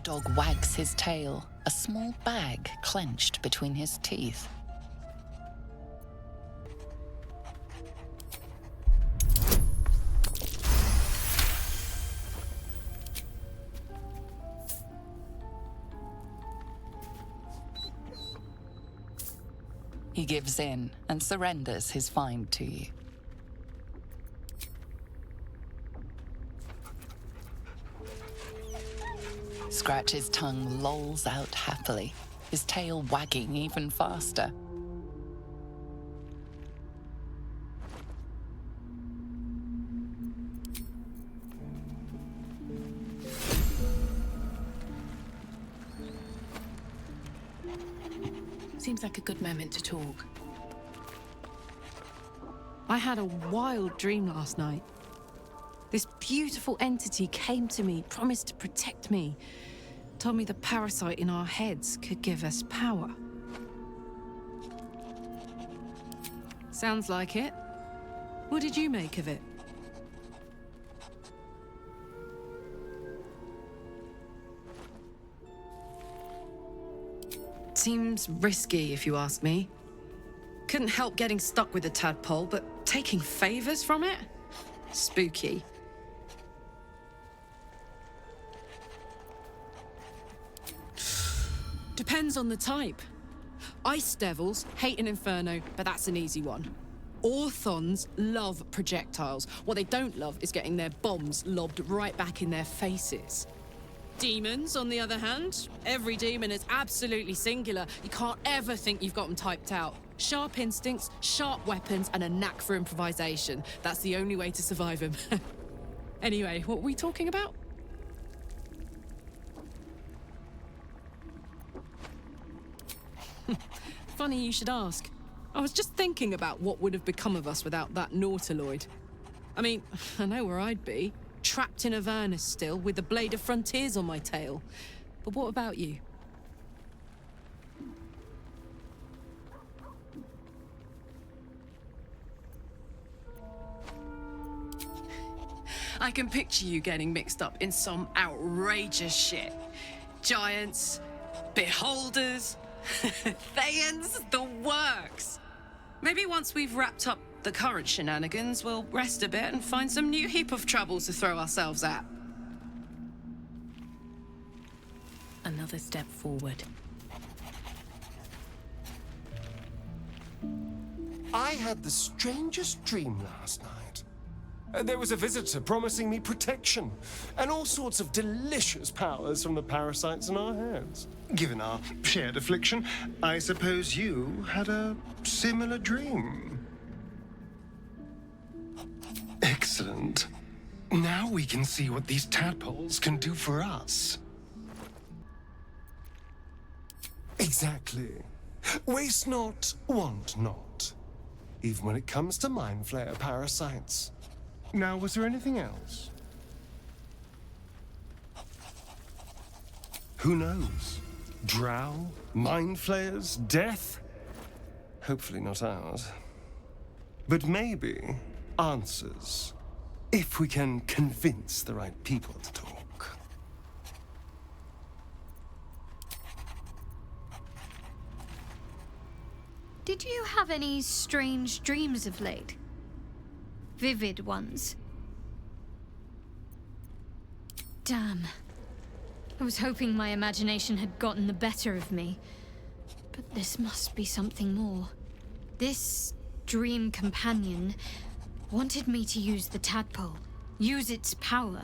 dog wags his tail, a small bag clenched between his teeth. He gives in and surrenders his find to you. Scratch's tongue lolls out happily, his tail wagging even faster. Seems like a good moment to talk. I had a wild dream last night. This beautiful entity came to me, promised to protect me, told me the parasite in our heads could give us power. Sounds like it. What did you make of it? Seems risky, if you ask me. Couldn't help getting stuck with the tadpole, but taking favors from it? Spooky. Depends on the type. Ice devils hate an inferno, but that's an easy one. Orthons love projectiles. What they don't love is getting their bombs lobbed right back in their faces. Demons, on the other hand, every demon is absolutely singular. You can't ever think you've got them typed out. Sharp instincts, sharp weapons, and a knack for improvisation. That's the only way to survive them. Anyway, what were we talking about? Funny you should ask. I was just thinking about what would have become of us without that Nautiloid. I mean, I know where I'd be. Trapped in Avernus still, with the Blade of Frontiers on my tail. But what about you? I can picture you getting mixed up in some outrageous shit. Giants, beholders, Thayans, the works. Maybe once we've wrapped up the current shenanigans, we'll rest a bit and find some new heap of troubles to throw ourselves at. Another step forward. I had the strangest dream last night. There was a visitor promising me protection and all sorts of delicious powers from the parasites in our heads. Given our shared affliction, I suppose you had a similar dream. Excellent. Now we can see what these tadpoles can do for us. Exactly. Waste not, want not. Even when it comes to mind flayer parasites. Now, was there anything else? Who knows? Drow? Mind flayers? Death? Hopefully not ours. But maybe answers. If we can convince the right people to talk. Did you have any strange dreams of late? Vivid ones? Damn. I was hoping my imagination had gotten the better of me. But this must be something more. This dream companion wanted me to use the tadpole, use its power.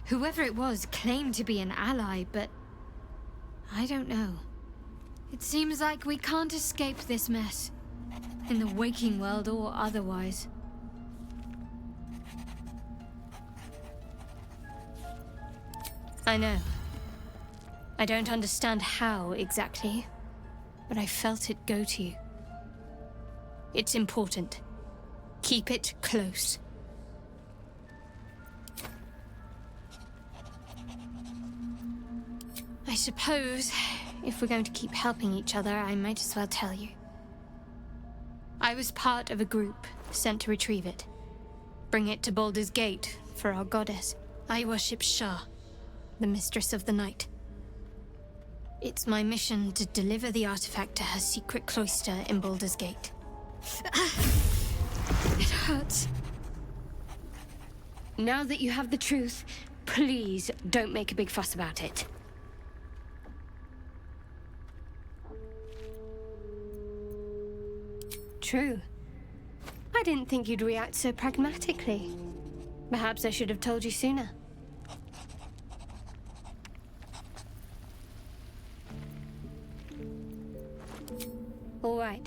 Whoever it was claimed to be an ally, but I don't know. It seems like we can't escape this mess, in the waking world or otherwise. I know. I don't understand how exactly, but I felt it go to you. It's important. Keep it close. I suppose, if we're going to keep helping each other, I might as well tell you. I was part of a group sent to retrieve it. Bring it to Baldur's Gate for our goddess. I worship Shah, the Mistress of the Night. It's my mission to deliver the artifact to her secret cloister in Baldur's Gate. It hurts. Now that you have the truth, please don't make a big fuss about it. True. I didn't think you'd react so pragmatically. Perhaps I should have told you sooner. All right.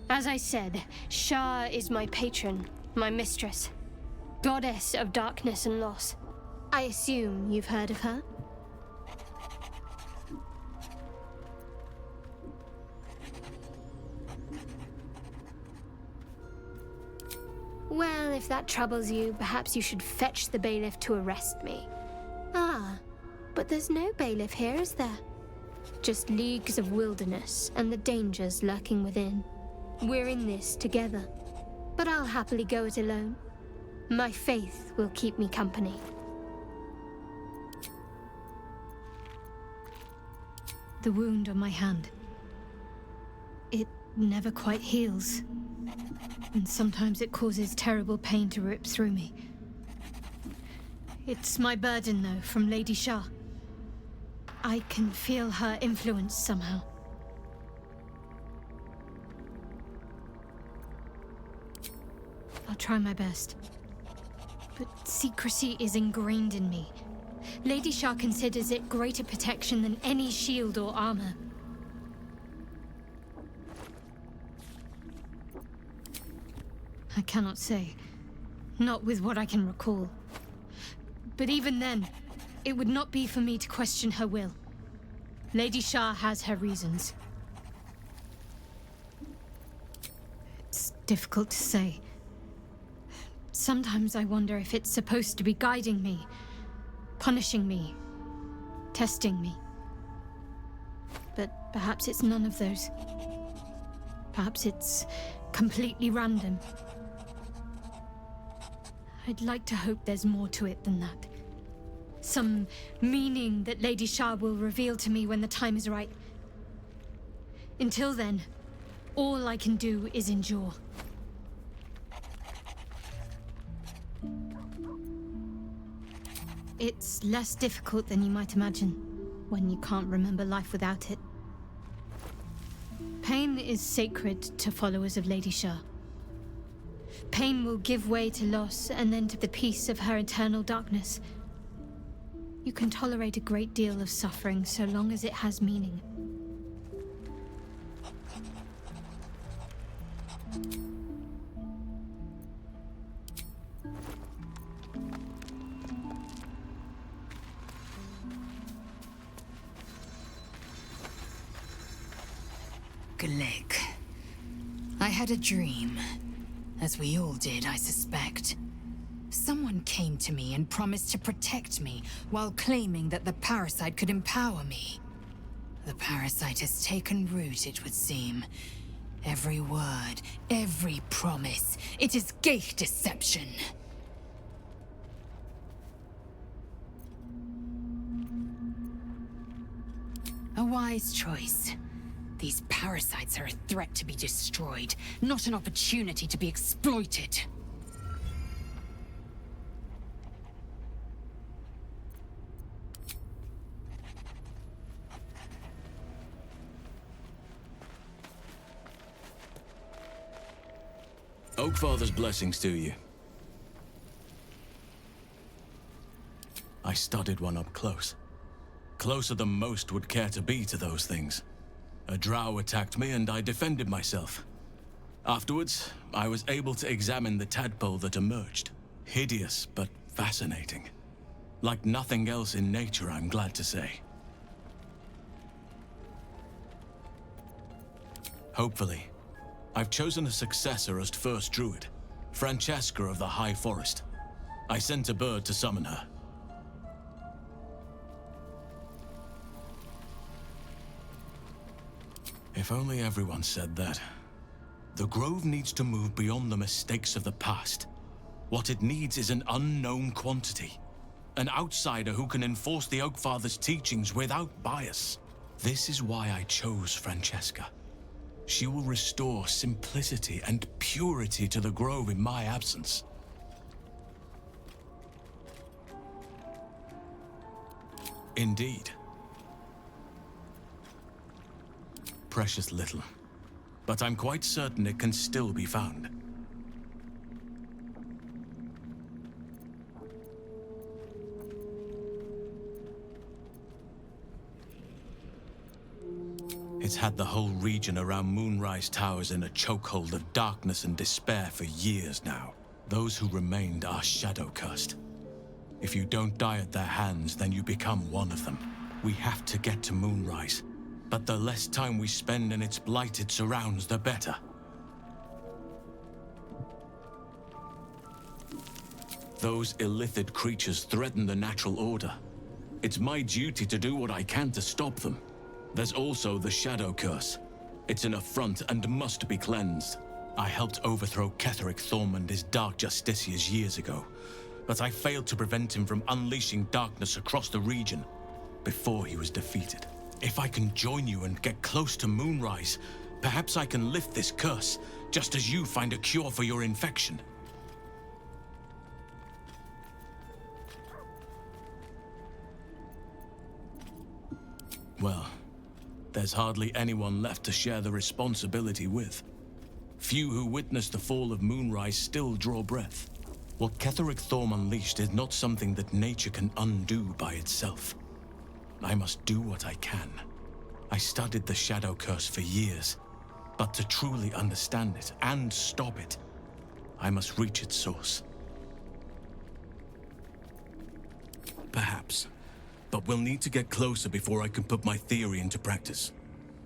As I said, Shah is my patron, my mistress. Goddess of darkness and loss. I assume you've heard of her? Well, if that troubles you, perhaps you should fetch the bailiff to arrest me. Ah, but there's no bailiff here, is there? Just leagues of wilderness and the dangers lurking within. We're in this together, but I'll happily go it alone. My faith will keep me company. The wound on my hand. It never quite heals. And sometimes it causes terrible pain to rip through me. It's my burden, though, from Lady Shah. I can feel her influence somehow. I'll try my best. But secrecy is ingrained in me. Lady Shah considers it greater protection than any shield or armor. I cannot say. Not with what I can recall. But even then, it would not be for me to question her will. Lady Shah has her reasons. It's difficult to say. Sometimes I wonder if it's supposed to be guiding me, punishing me, testing me. But perhaps it's none of those. Perhaps it's completely random. I'd like to hope there's more to it than that. Some meaning that Lady Shah will reveal to me when the time is right. Until then, all I can do is endure. It's less difficult than you might imagine, when you can't remember life without it. Pain is sacred to followers of Lady Shah. Pain will give way to loss and then to the peace of her eternal darkness. You can tolerate a great deal of suffering so long as it has meaning. Glig. I had a dream. As we all did, I suspect. Someone came to me and promised to protect me, while claiming that the parasite could empower me. The parasite has taken root, it would seem. Every word, every promise, it is ghaik deception. A wise choice. These parasites are a threat to be destroyed, not an opportunity to be exploited. Oakfather's blessings to you. I studied one up close. Closer than most would care to be to those things. A drow attacked me and I defended myself. Afterwards, I was able to examine the tadpole that emerged. Hideous, but fascinating. Like nothing else in nature, I'm glad to say. Hopefully, I've chosen a successor as first druid, Francesca of the High Forest. I sent a bird to summon her. If only everyone said that. The Grove needs to move beyond the mistakes of the past. What it needs is an unknown quantity. An outsider who can enforce the Oakfather's teachings without bias. This is why I chose Francesca. She will restore simplicity and purity to the Grove in my absence. Indeed. Precious little. But I'm quite certain it can still be found. It's had the whole region around Moonrise Towers in a chokehold of darkness and despair for years now. Those who remained are shadow-cursed. If you don't die at their hands, then you become one of them. We have to get to Moonrise, but the less time we spend in its blighted surrounds, the better. Those illithid creatures threaten the natural order. It's my duty to do what I can to stop them. There's also the Shadow Curse. It's an affront and must be cleansed. I helped overthrow Ketheric Thorm and his Dark Justiciars years ago, but I failed to prevent him from unleashing darkness across the region before he was defeated. If I can join you and get close to Moonrise, perhaps I can lift this curse, just as you find a cure for your infection. Well, there's hardly anyone left to share the responsibility with. Few who witnessed the fall of Moonrise still draw breath. What Ketheric Thorm unleashed is not something that nature can undo by itself. I must do what I can. I studied the Shadow Curse for years, but to truly understand it and stop it, I must reach its source. Perhaps. But we'll need to get closer before I can put my theory into practice.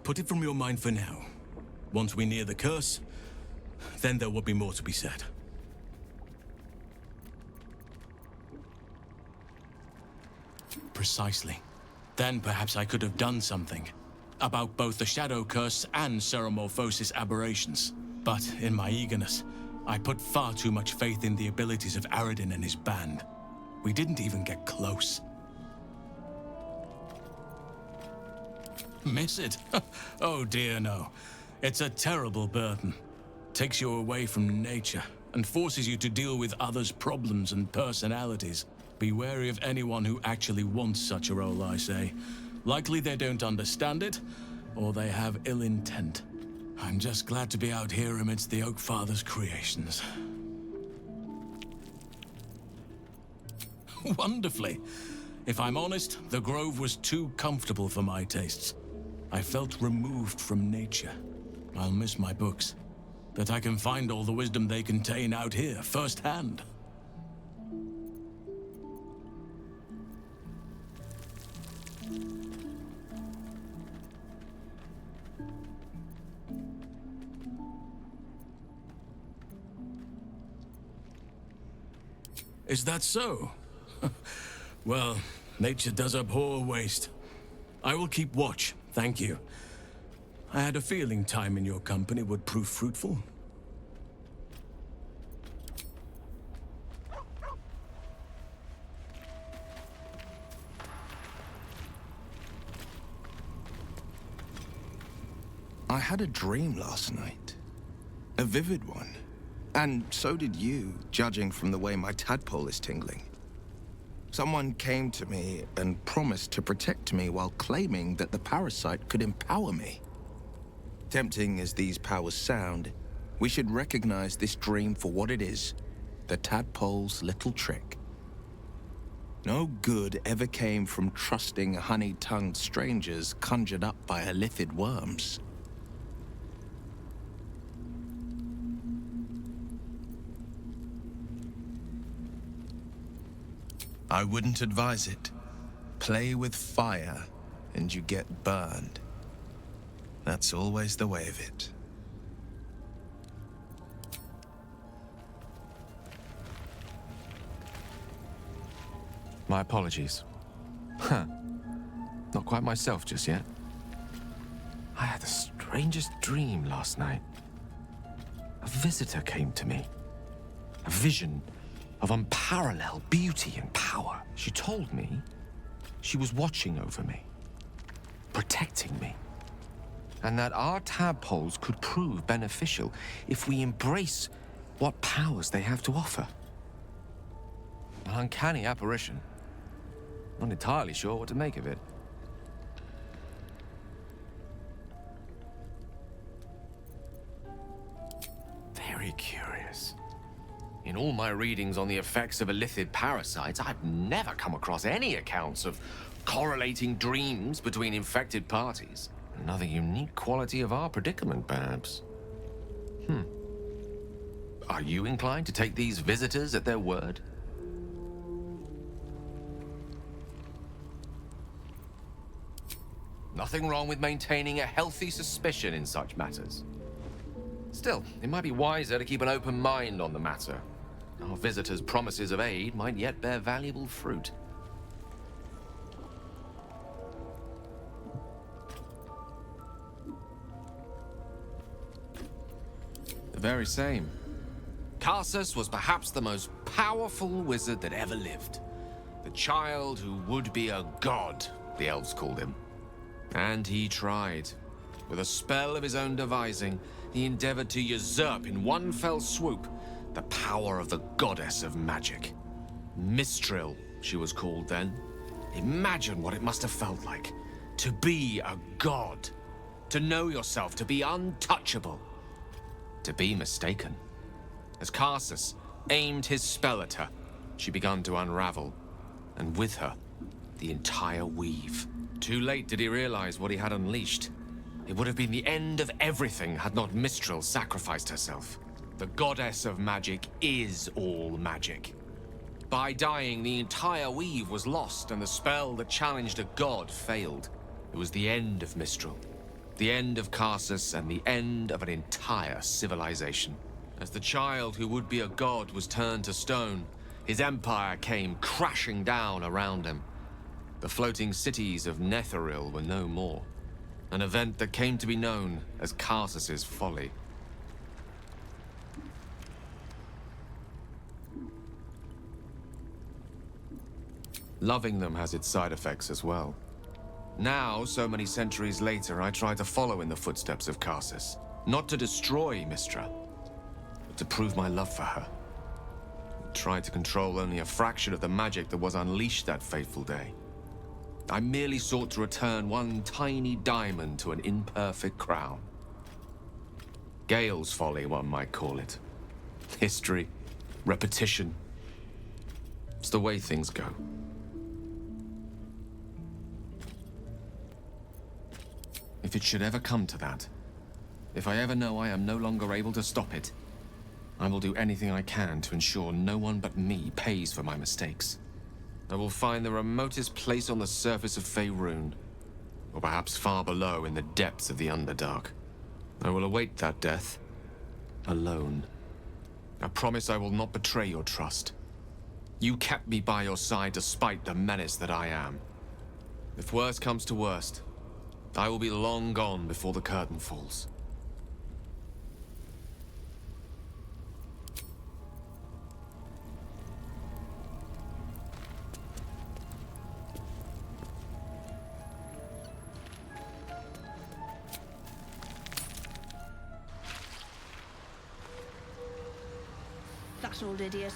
Put it from your mind for now. Once we near the curse, then there will be more to be said. Precisely. Then perhaps I could have done something about both the Shadow Curse and Ceremorphosis aberrations. But in my eagerness, I put far too much faith in the abilities of Aradin and his band. We didn't even get close. Miss it? Oh dear, no. It's a terrible burden. Takes you away from nature and forces you to deal with others' problems and personalities. Be wary of anyone who actually wants such a role, I say. Likely they don't understand it, or they have ill intent. I'm just glad to be out here amidst the Oakfather's creations. Wonderfully. If I'm honest, the Grove was too comfortable for my tastes. I felt removed from nature. I'll miss my books, but I can find all the wisdom they contain out here, firsthand. Is that so? Well, nature does abhor waste. I will keep watch, thank you. I had a feeling time in your company would prove fruitful. I had a dream last night. A vivid one. And so did you, judging from the way my tadpole is tingling. Someone came to me and promised to protect me while claiming that the parasite could empower me. Tempting as these powers sound, we should recognize this dream for what it is, the tadpole's little trick. No good ever came from trusting honey-tongued strangers conjured up by illithid worms. I wouldn't advise it. Play with fire, and you get burned. That's always the way of it. My apologies. Huh. Not quite myself just yet. I had the strangest dream last night. A visitor came to me. A vision of unparalleled beauty and power. She told me she was watching over me, protecting me, and that our tadpoles could prove beneficial if we embrace what powers they have to offer. An uncanny apparition. Not entirely sure what to make of it. Very curious. In all my readings on the effects of illithid parasites, I've never come across any accounts of correlating dreams between infected parties. Another unique quality of our predicament, perhaps. Are you inclined to take these visitors at their word? Nothing wrong with maintaining a healthy suspicion in such matters. Still, it might be wiser to keep an open mind on the matter. Our visitors' promises of aid might yet bear valuable fruit. The very same. Karsus was perhaps the most powerful wizard that ever lived. The child who would be a god, the elves called him. And he tried. With a spell of his own devising, he endeavored to usurp in one fell swoop the power of the goddess of magic. Mistral, she was called then. Imagine what it must have felt like to be a god, to know yourself, to be untouchable, to be mistaken. As Karsus aimed his spell at her, she began to unravel, and with her, the entire weave. Too late did he realize what he had unleashed. It would have been the end of everything had not Mistral sacrificed herself. The goddess of magic is all magic. By dying, the entire weave was lost, and the spell that challenged a god failed. It was the end of Mistral, the end of Karsus, and the end of an entire civilization. As the child who would be a god was turned to stone, his empire came crashing down around him. The floating cities of Netheril were no more. An event that came to be known as Karsus's folly. Loving them has its side effects as well. Now, so many centuries later, I try to follow in the footsteps of Karsus. Not to destroy Mistra, but to prove my love for her. I tried to control only a fraction of the magic that was unleashed that fateful day. I merely sought to return one tiny diamond to an imperfect crown. Gale's folly, one might call it. History, repetition. It's the way things go. If it should ever come to that, if I ever know I am no longer able to stop it, I will do anything I can to ensure no one but me pays for my mistakes. I will find the remotest place on the surface of Faerun, or perhaps far below in the depths of the Underdark. I will await that death, alone. I promise I will not betray your trust. You kept me by your side despite the menace that I am. If worst comes to worst, I will be long gone before the curtain falls. That old idiot.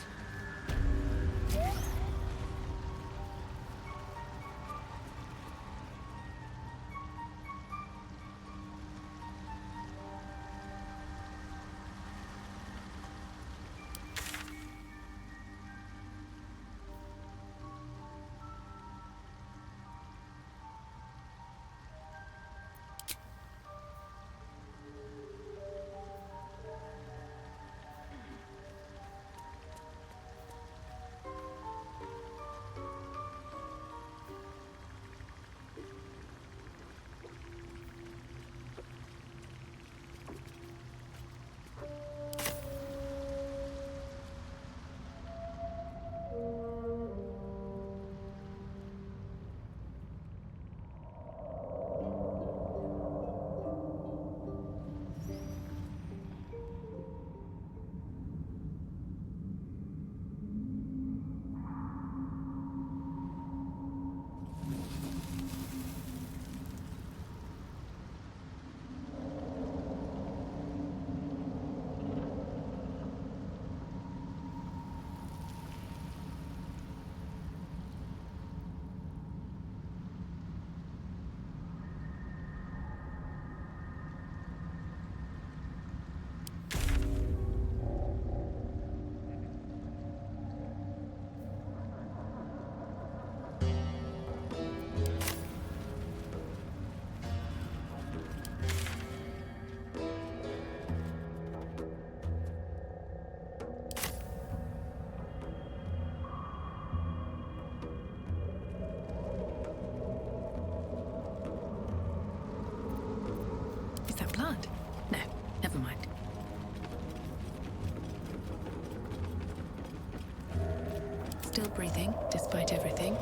Still breathing, despite everything.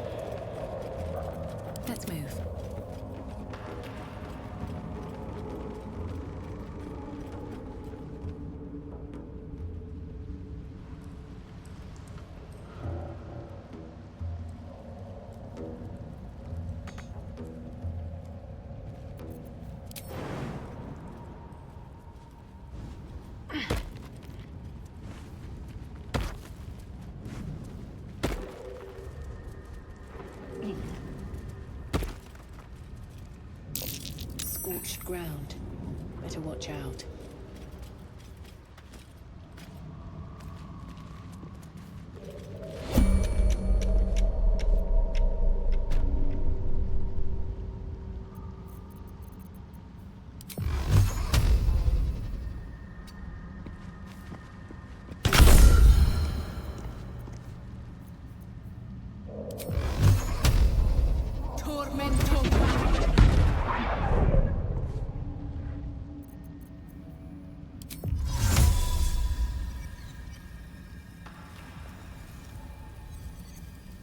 Let's move. Scorched ground. Better watch out.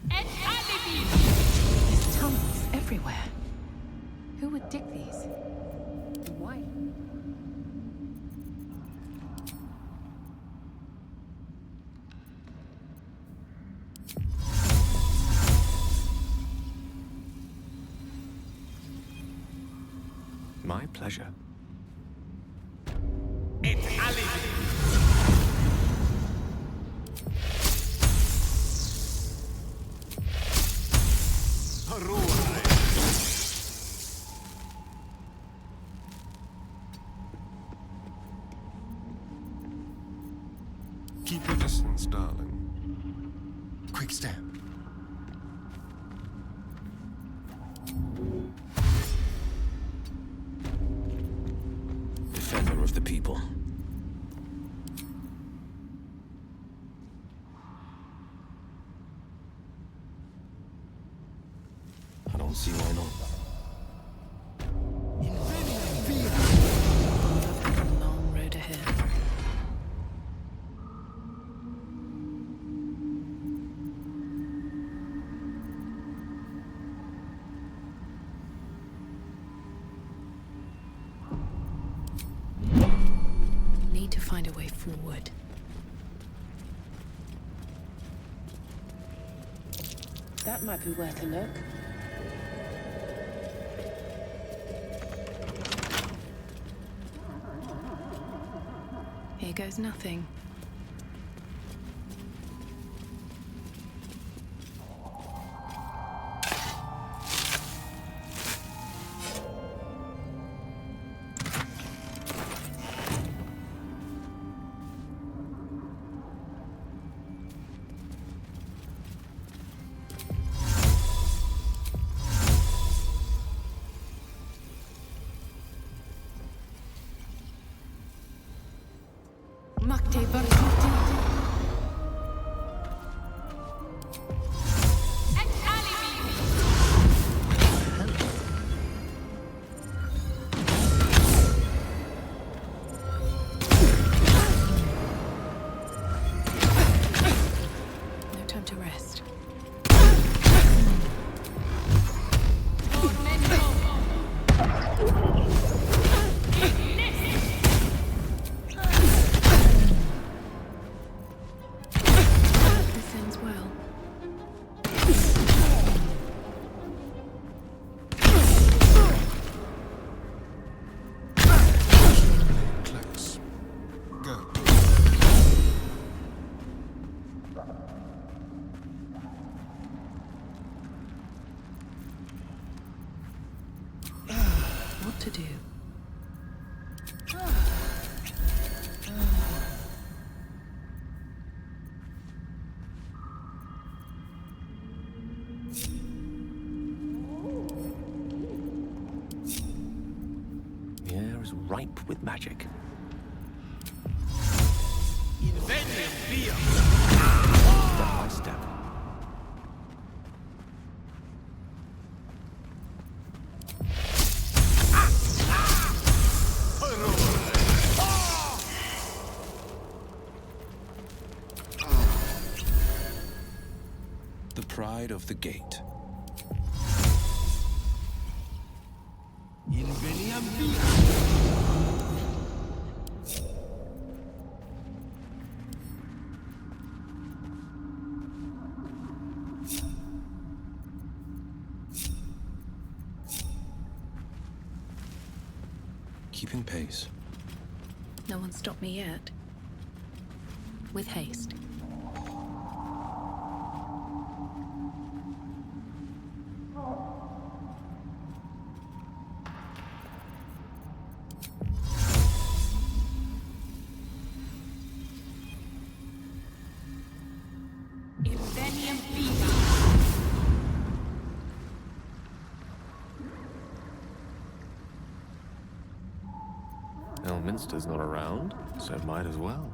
There's tunnels everywhere. Who would dig these? Why? My pleasure. Keep your distance, darling. Quick step. Defender of the people. I don't see why not. A long road ahead. Need to find a way forward. That might be worth a look. Here goes nothing. Makte Barzuti. No time to rest. This ends well. Close. Go. What to do? The air is ripe with magic. Step by step. the pride of the gate. Keeping pace. No one stopped me yet. With haste. Elminster's not around, so might as well.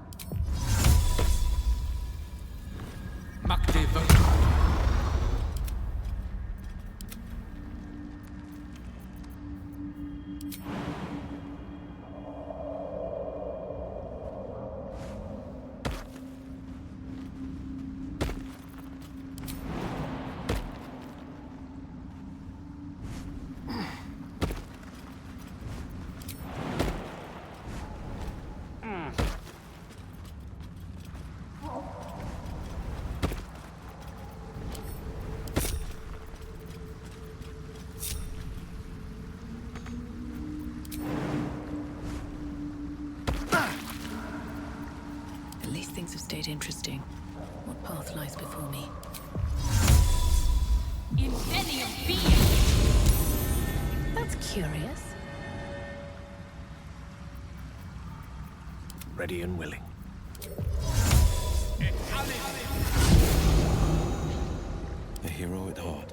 At least things have stayed interesting. What path lies before me? That's curious. Ready and willing. A hero at heart.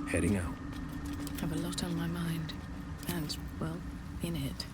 Heading out. Have a lot on my mind. And, well, in it.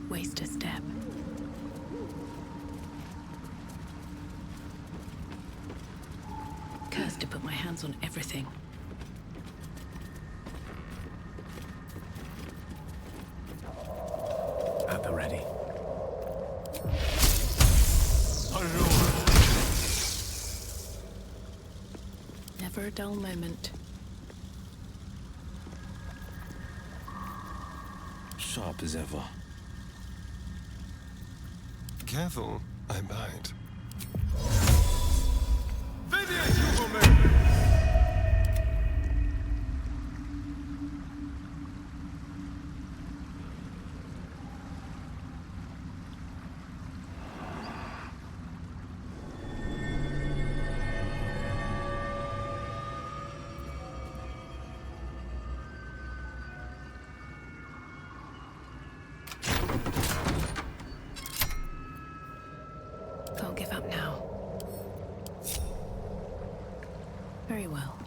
Waste a step. Cursed to put my hands on everything. At the ready. Never a dull moment. Sharp as ever. Careful, I bite. Can't give up now. Very well.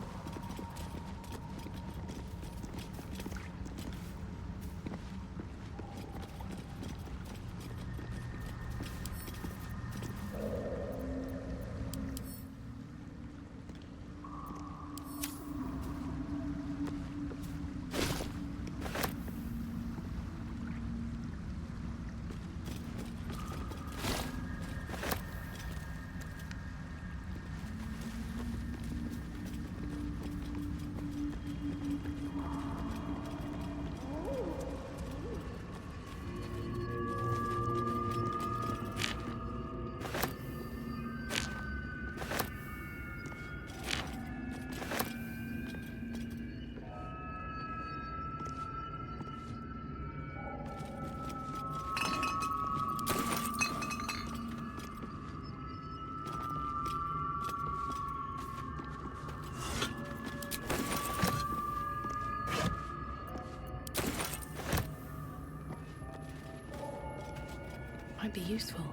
useful.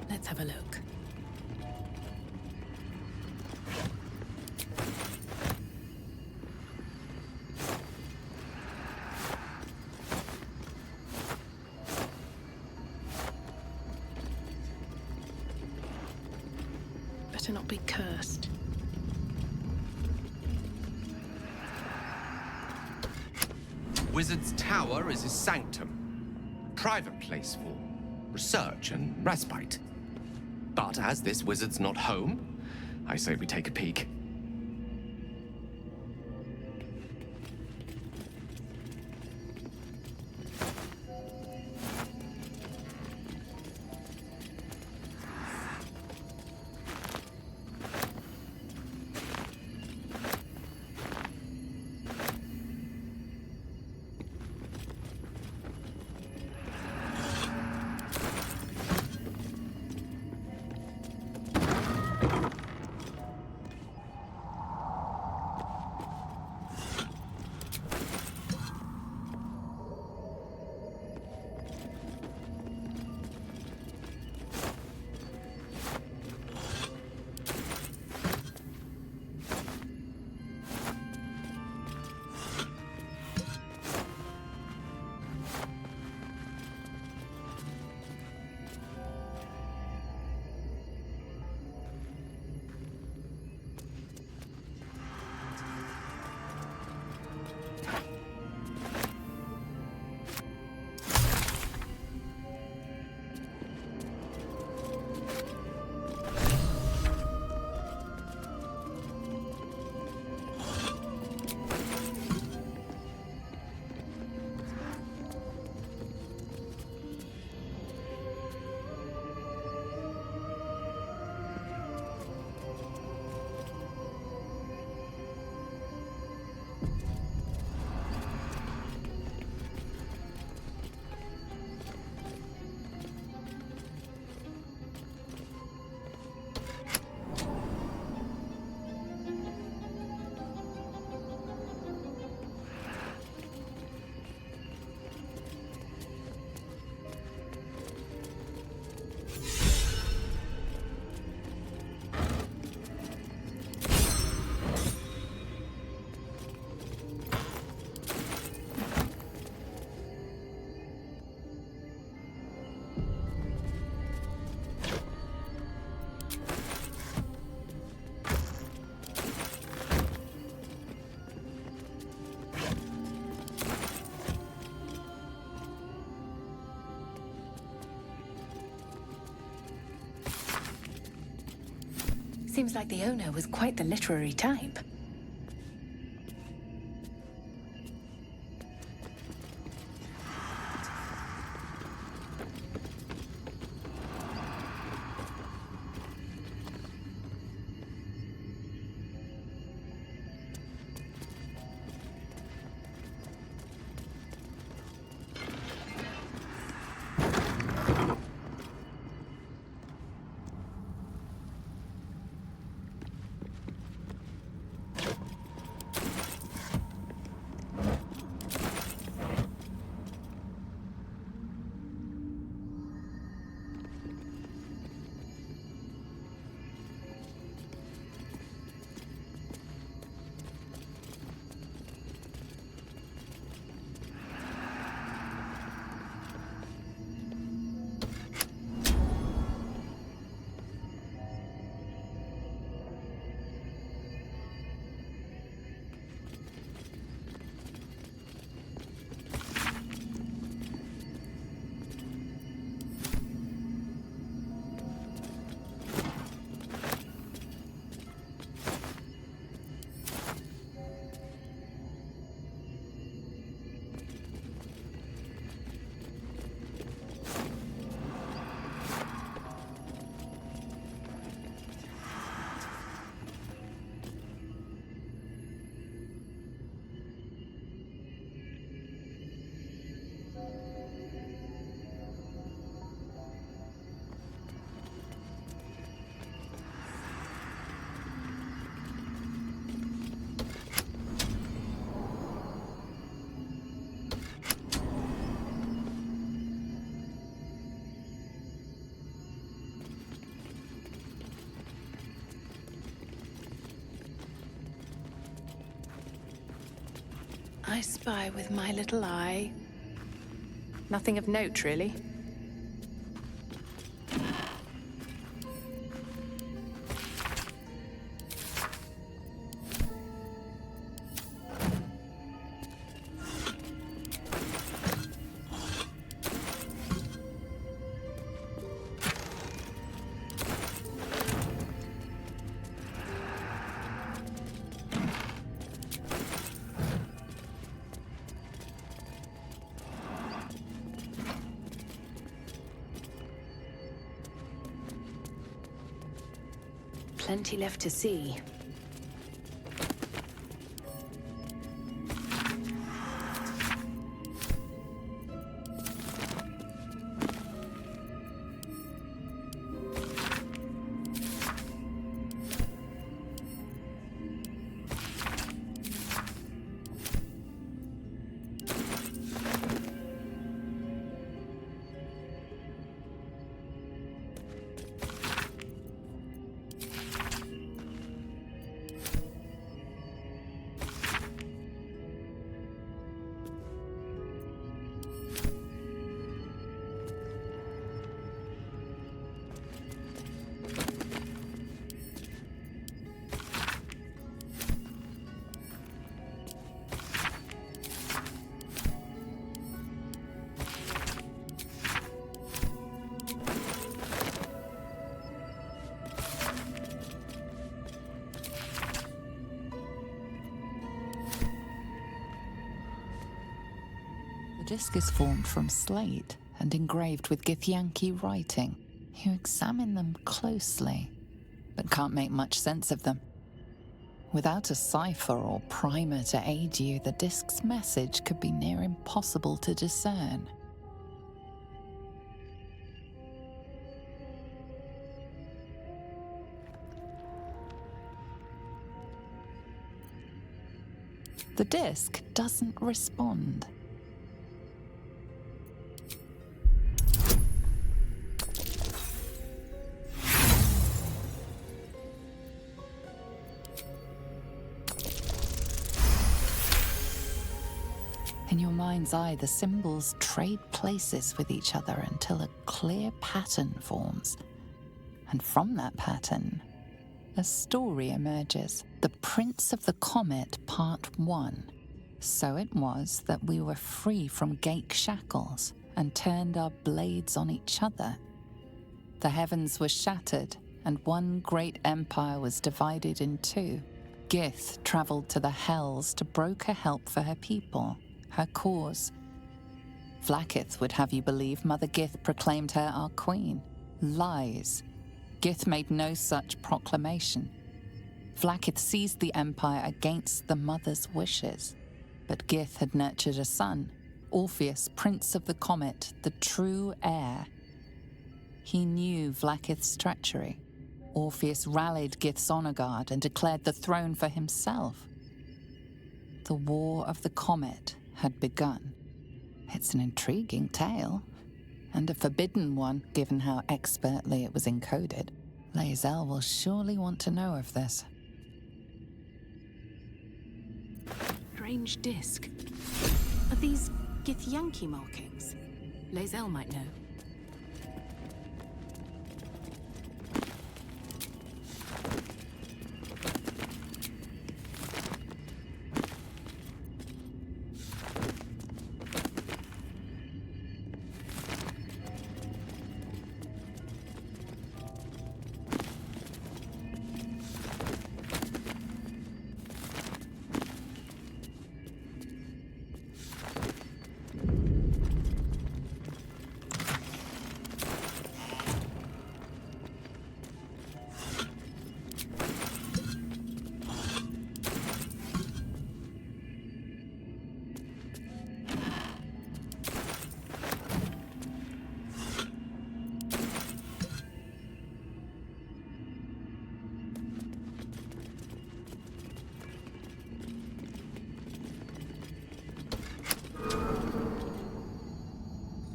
Let's have a look. Better not be cursed. Wizard's Tower is his sanctum. Private place for research and respite. But as this wizard's not home, I say we take a peek. Seems like the owner was quite the literary type. I spy with my little eye. Nothing of note, really. Plenty left to see. The disc is formed from slate and engraved with Githyanki writing. You examine them closely, but can't make much sense of them. Without a cipher or primer to aid you, the disc's message could be near impossible to discern. The disc doesn't respond. In your mind's eye, the symbols trade places with each other until a clear pattern forms. And from that pattern, a story emerges. The Prince of the Comet, Part 1. So it was that we were free from Gake shackles and turned our blades on each other. The heavens were shattered, and one great empire was divided in two. Gith traveled to the Hells to broker help for her people, her cause. Vlaakith would have you believe Mother Gith proclaimed her our queen. Lies. Gith made no such proclamation. Vlaakith seized the empire against the mother's wishes. But Gith had nurtured a son, Orpheus, Prince of the Comet, the true heir. He knew Vlaakith's treachery. Orpheus rallied Gith's honor guard and declared the throne for himself. The War of the Comet had begun. It's an intriguing tale, and a forbidden one, given how expertly it was encoded. Lae'zel will surely want to know of this. Strange disc. Are these Githyanki markings? Lae'zel might know.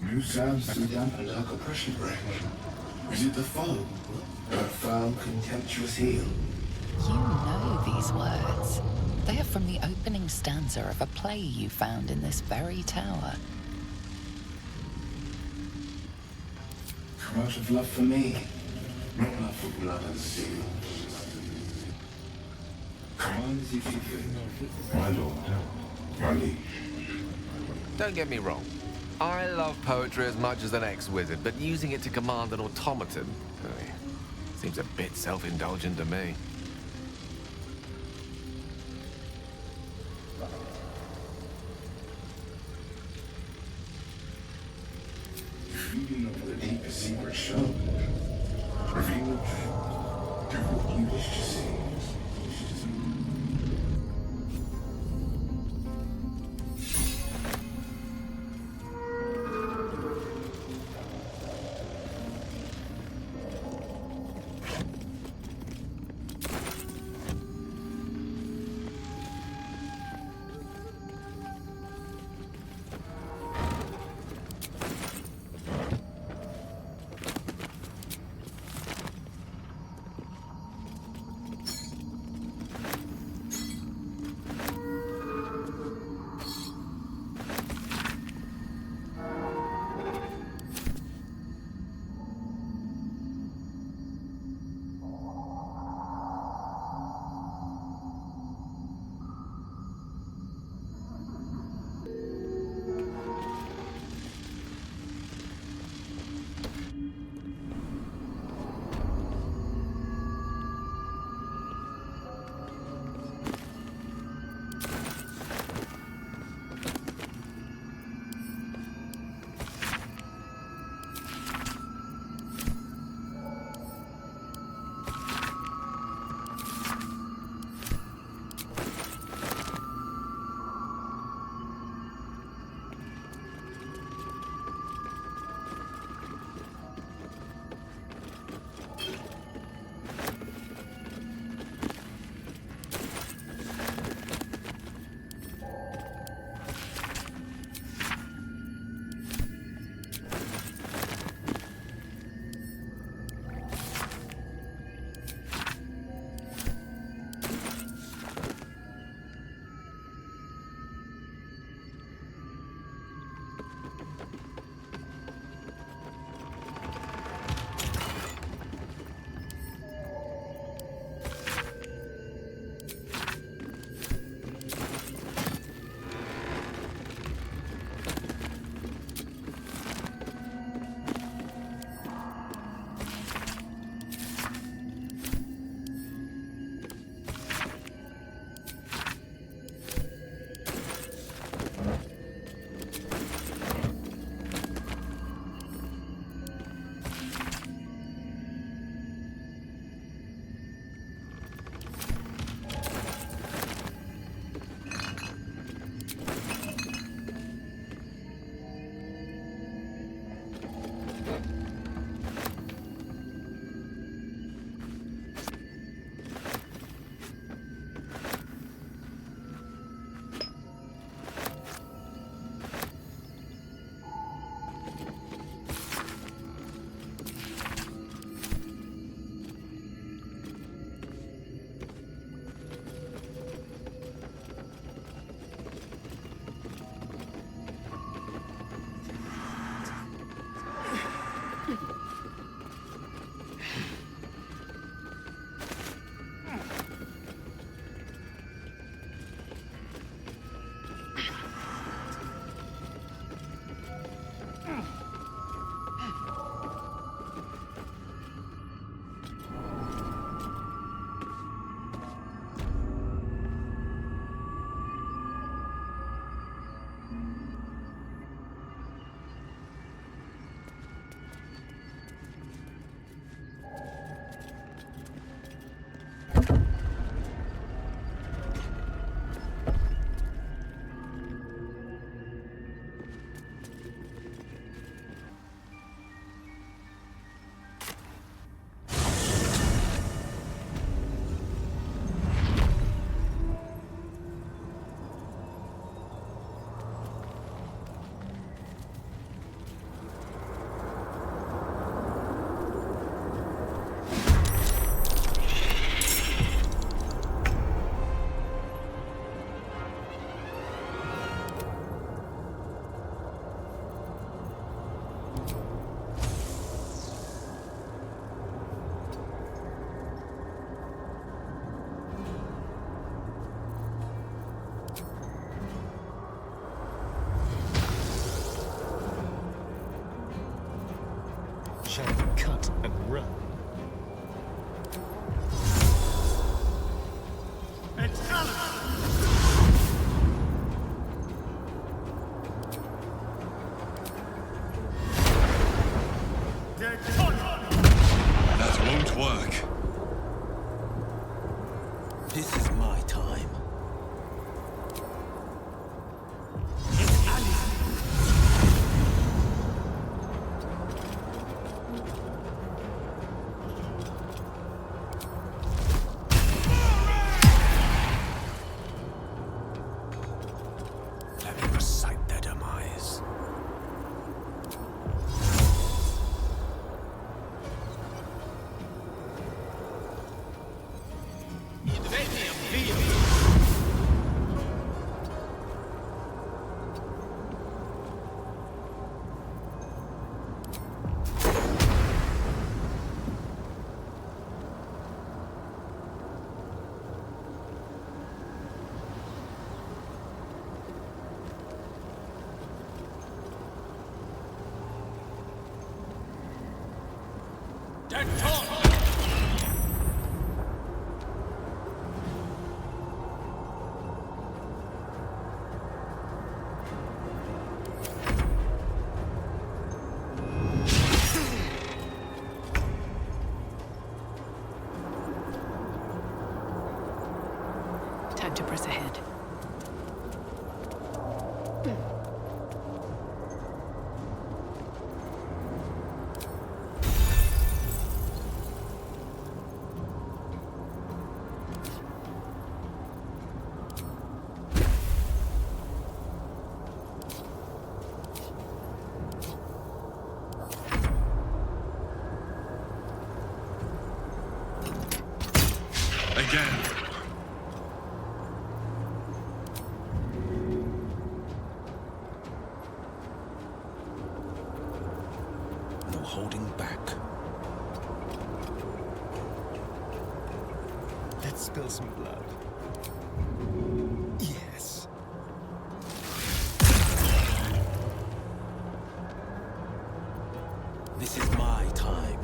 New sounds through damp and dark oppression break. Is it the fog? That foul, contemptuous heel? You know these words. They are from the opening stanza of a play you found in this very tower. Come out of love for me, not love for blood and steel. Command as you see fit, my lord, my liege. Don't get me wrong. I love poetry as much as an ex-wizard, but using it to command an automaton seems a bit self-indulgent to me. Feeding up the deepest secret shown. Reveal the truth. Do what you wish to see. and run. That won't work. This is my time. Let me recite their demise. Time to press ahead. Again. No holding back. Let's spill some blood. Yes. This is my time.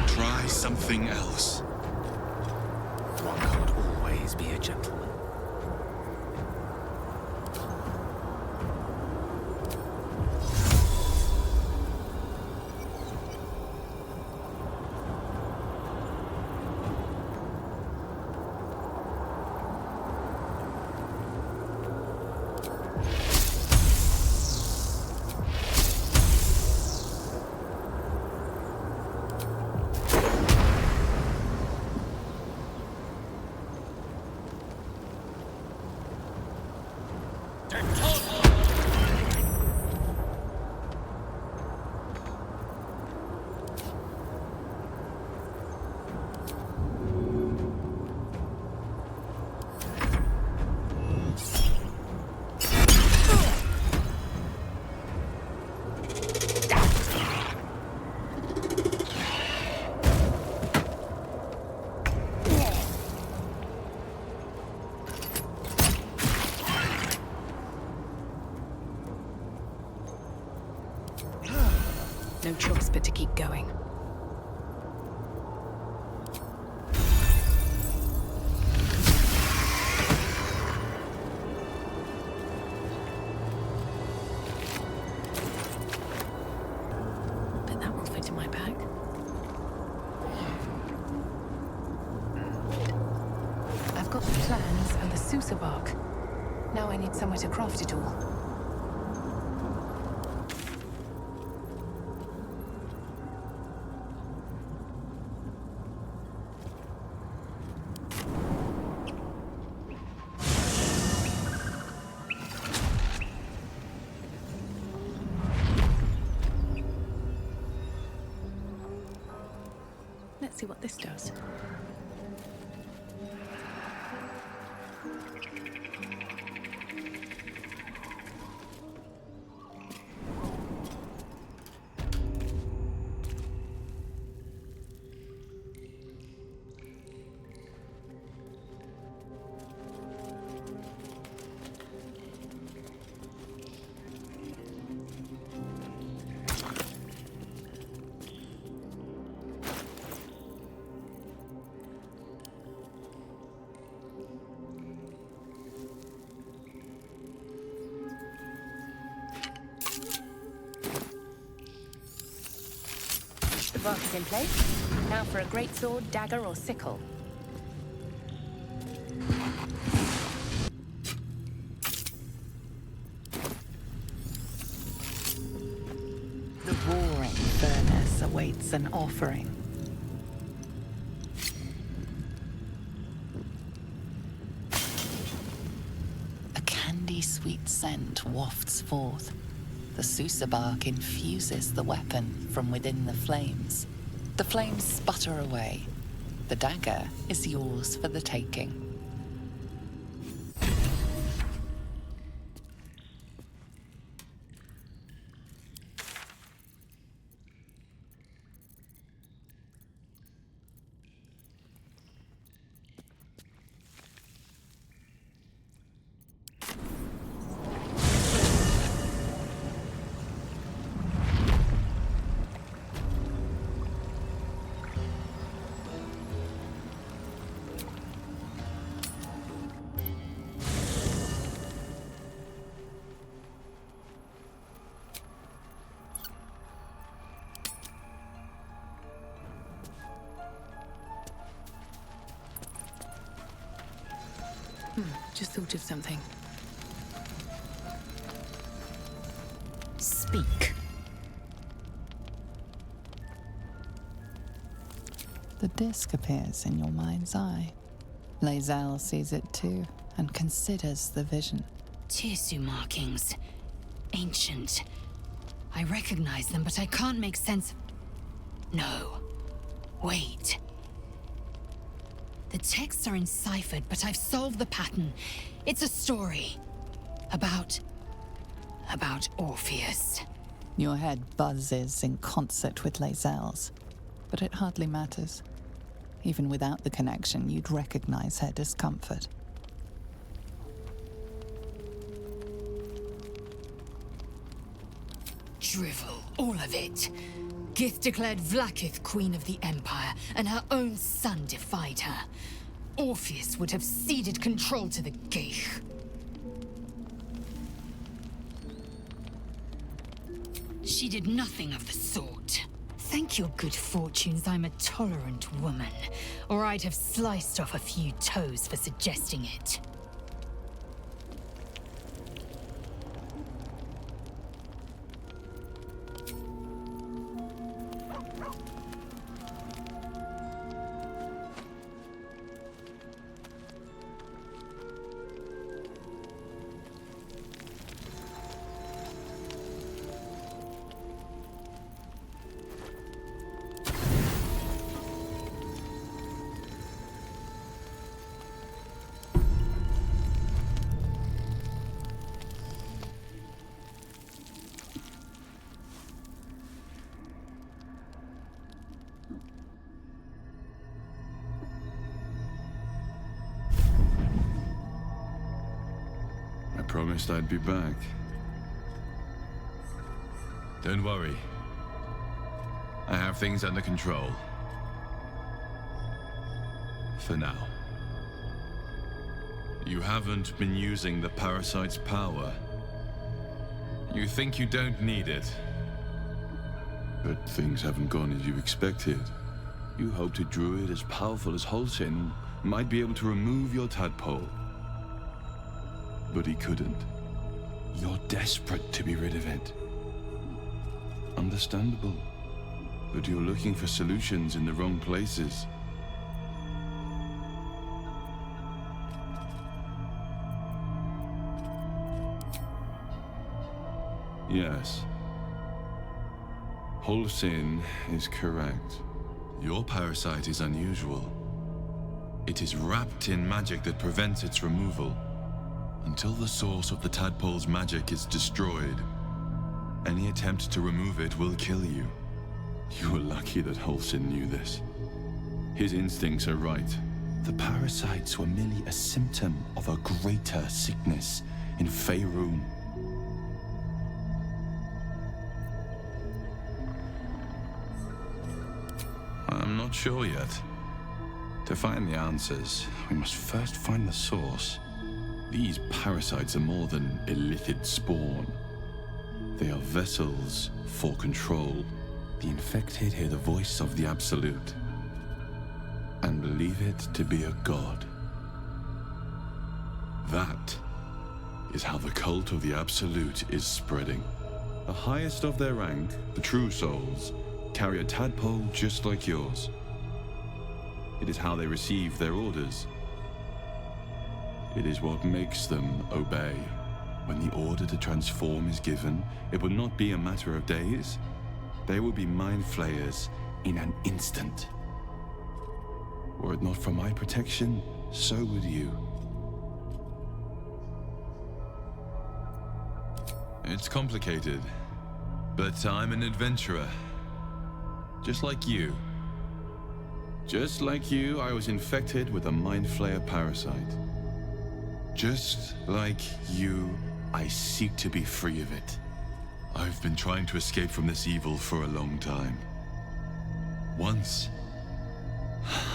Try something else. One can't always be a gentleman. No choice but to keep going. But that will fit in my bag. I've got the plans and the Sousa bark. Now I need somewhere to craft it all. Let's see what this does. bulwark is in place. Now for a greatsword, dagger, or sickle. The roaring furnace awaits an offering. A candy-sweet scent wafts forth. The Susa bark infuses the weapon from within the flames. The flames sputter away. The dagger is yours for the taking. Just thought of something. Speak. The disc appears in your mind's eye. Lae'zel sees it too and considers the vision. Tirsu markings. Ancient. I recognize them, but I can't make sense of... No. Wait. The texts are enciphered, but I've solved the pattern. It's a story. About Orpheus. Your head buzzes in concert with Lae'zel's, but it hardly matters. Even without the connection, you'd recognize her discomfort. Drivel, all of it. Gith declared Vlaakith Queen of the Empire, and her own son defied her. Orpheus would have ceded control to the Geich. She did nothing of the sort. Thank your good fortunes I'm a tolerant woman, or I'd have sliced off a few toes for suggesting it. I promised I'd be back. Don't worry. I have things under control. For now. You haven't been using the parasite's power. You think you don't need it. But things haven't gone as you expected. You hoped a druid as powerful as Holsin might be able to remove your tadpole. But he couldn't. You're desperate to be rid of it. Understandable. But you're looking for solutions in the wrong places. Yes. Holsin is correct. Your parasite is unusual. It is wrapped in magic that prevents its removal. Until the source of the tadpole's magic is destroyed, any attempt to remove it will kill you. You were lucky that Holsin knew this. His instincts are right. The parasites were merely a symptom of a greater sickness in Faerun. I'm not sure yet. To find the answers, we must first find the source. These parasites are more than illithid spawn. They are vessels for control. The infected hear the voice of the Absolute and believe it to be a god. That is how the cult of the Absolute is spreading. The highest of their rank, the true souls, carry a tadpole just like yours. It is how they receive their orders. It is what makes them obey. When the order to transform is given, it will not be a matter of days. They will be mind flayers in an instant. Were it not for my protection, so would you. It's complicated, but I'm an adventurer. Just like you. Just like you, I was infected with a mind flayer parasite. Just like you, I seek to be free of it. I've been trying to escape from this evil for a long time. Once,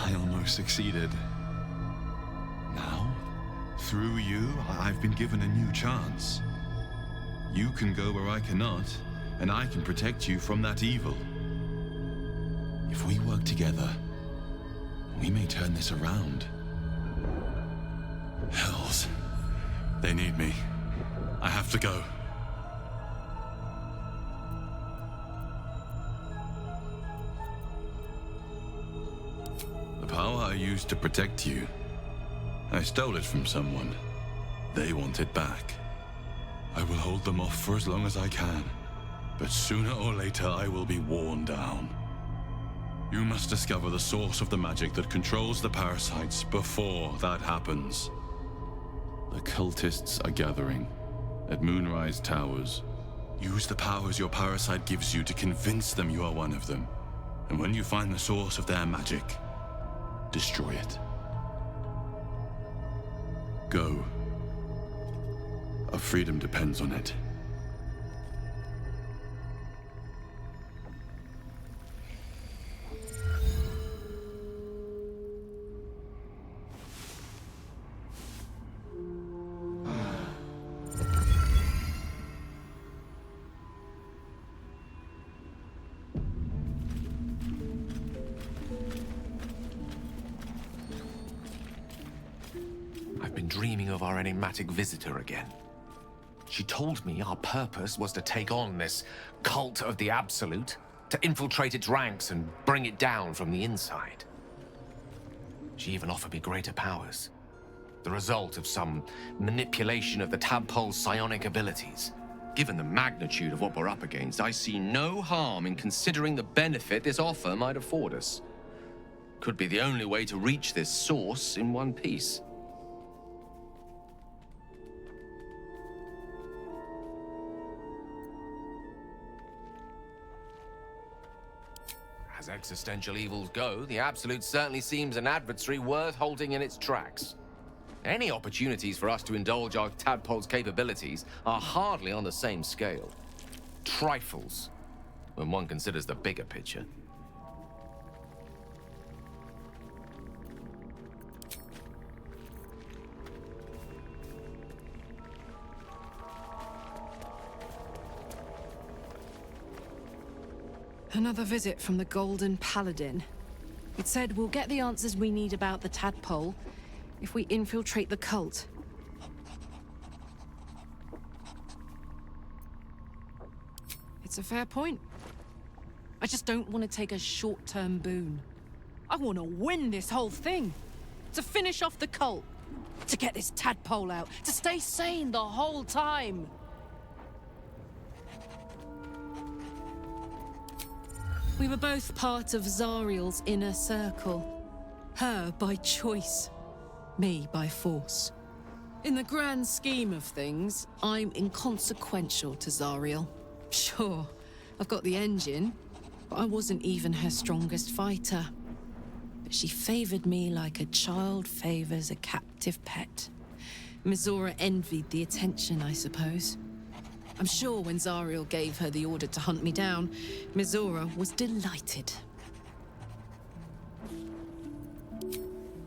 I almost succeeded. Now, through you, I've been given a new chance. You can go where I cannot, and I can protect you from that evil. If we work together, we may turn this around. Hells. They need me. I have to go. The power I used to protect you, I stole it from someone. They want it back. I will hold them off for as long as I can, but sooner or later I will be worn down. You must discover the source of the magic that controls the parasites before that happens. The cultists are gathering at Moonrise Towers. Use the powers your parasite gives you to convince them you are one of them. And when you find the source of their magic, destroy it. Go. Our freedom depends on it. I've been dreaming of our enigmatic visitor again. She told me our purpose was to take on this cult of the Absolute, to infiltrate its ranks and bring it down from the inside. She even offered me greater powers, the result of some manipulation of the tadpole's psionic abilities. Given the magnitude of what we're up against, I see no harm in considering the benefit this offer might afford us. Could be the only way to reach this source in one piece. As existential evils go, the Absolute certainly seems an adversary worth holding in its tracks. Any opportunities for us to indulge our tadpole's capabilities are hardly on the same scale. Trifles, when one considers the bigger picture. Another visit from the Golden Paladin. It said we'll get the answers we need about the tadpole if we infiltrate the cult. It's a fair point. I just don't want to take a short-term boon. I want to win this whole thing. To finish off the cult. To get this tadpole out. To stay sane the whole time. We were both part of Zariel's inner circle. Her by choice, me by force. In the grand scheme of things, I'm inconsequential to Zariel. Sure, I've got the engine, but I wasn't even her strongest fighter. But she favored me like a child favors a captive pet. Mizora envied the attention, I suppose. I'm sure when Zariel gave her the order to hunt me down, Mizora was delighted.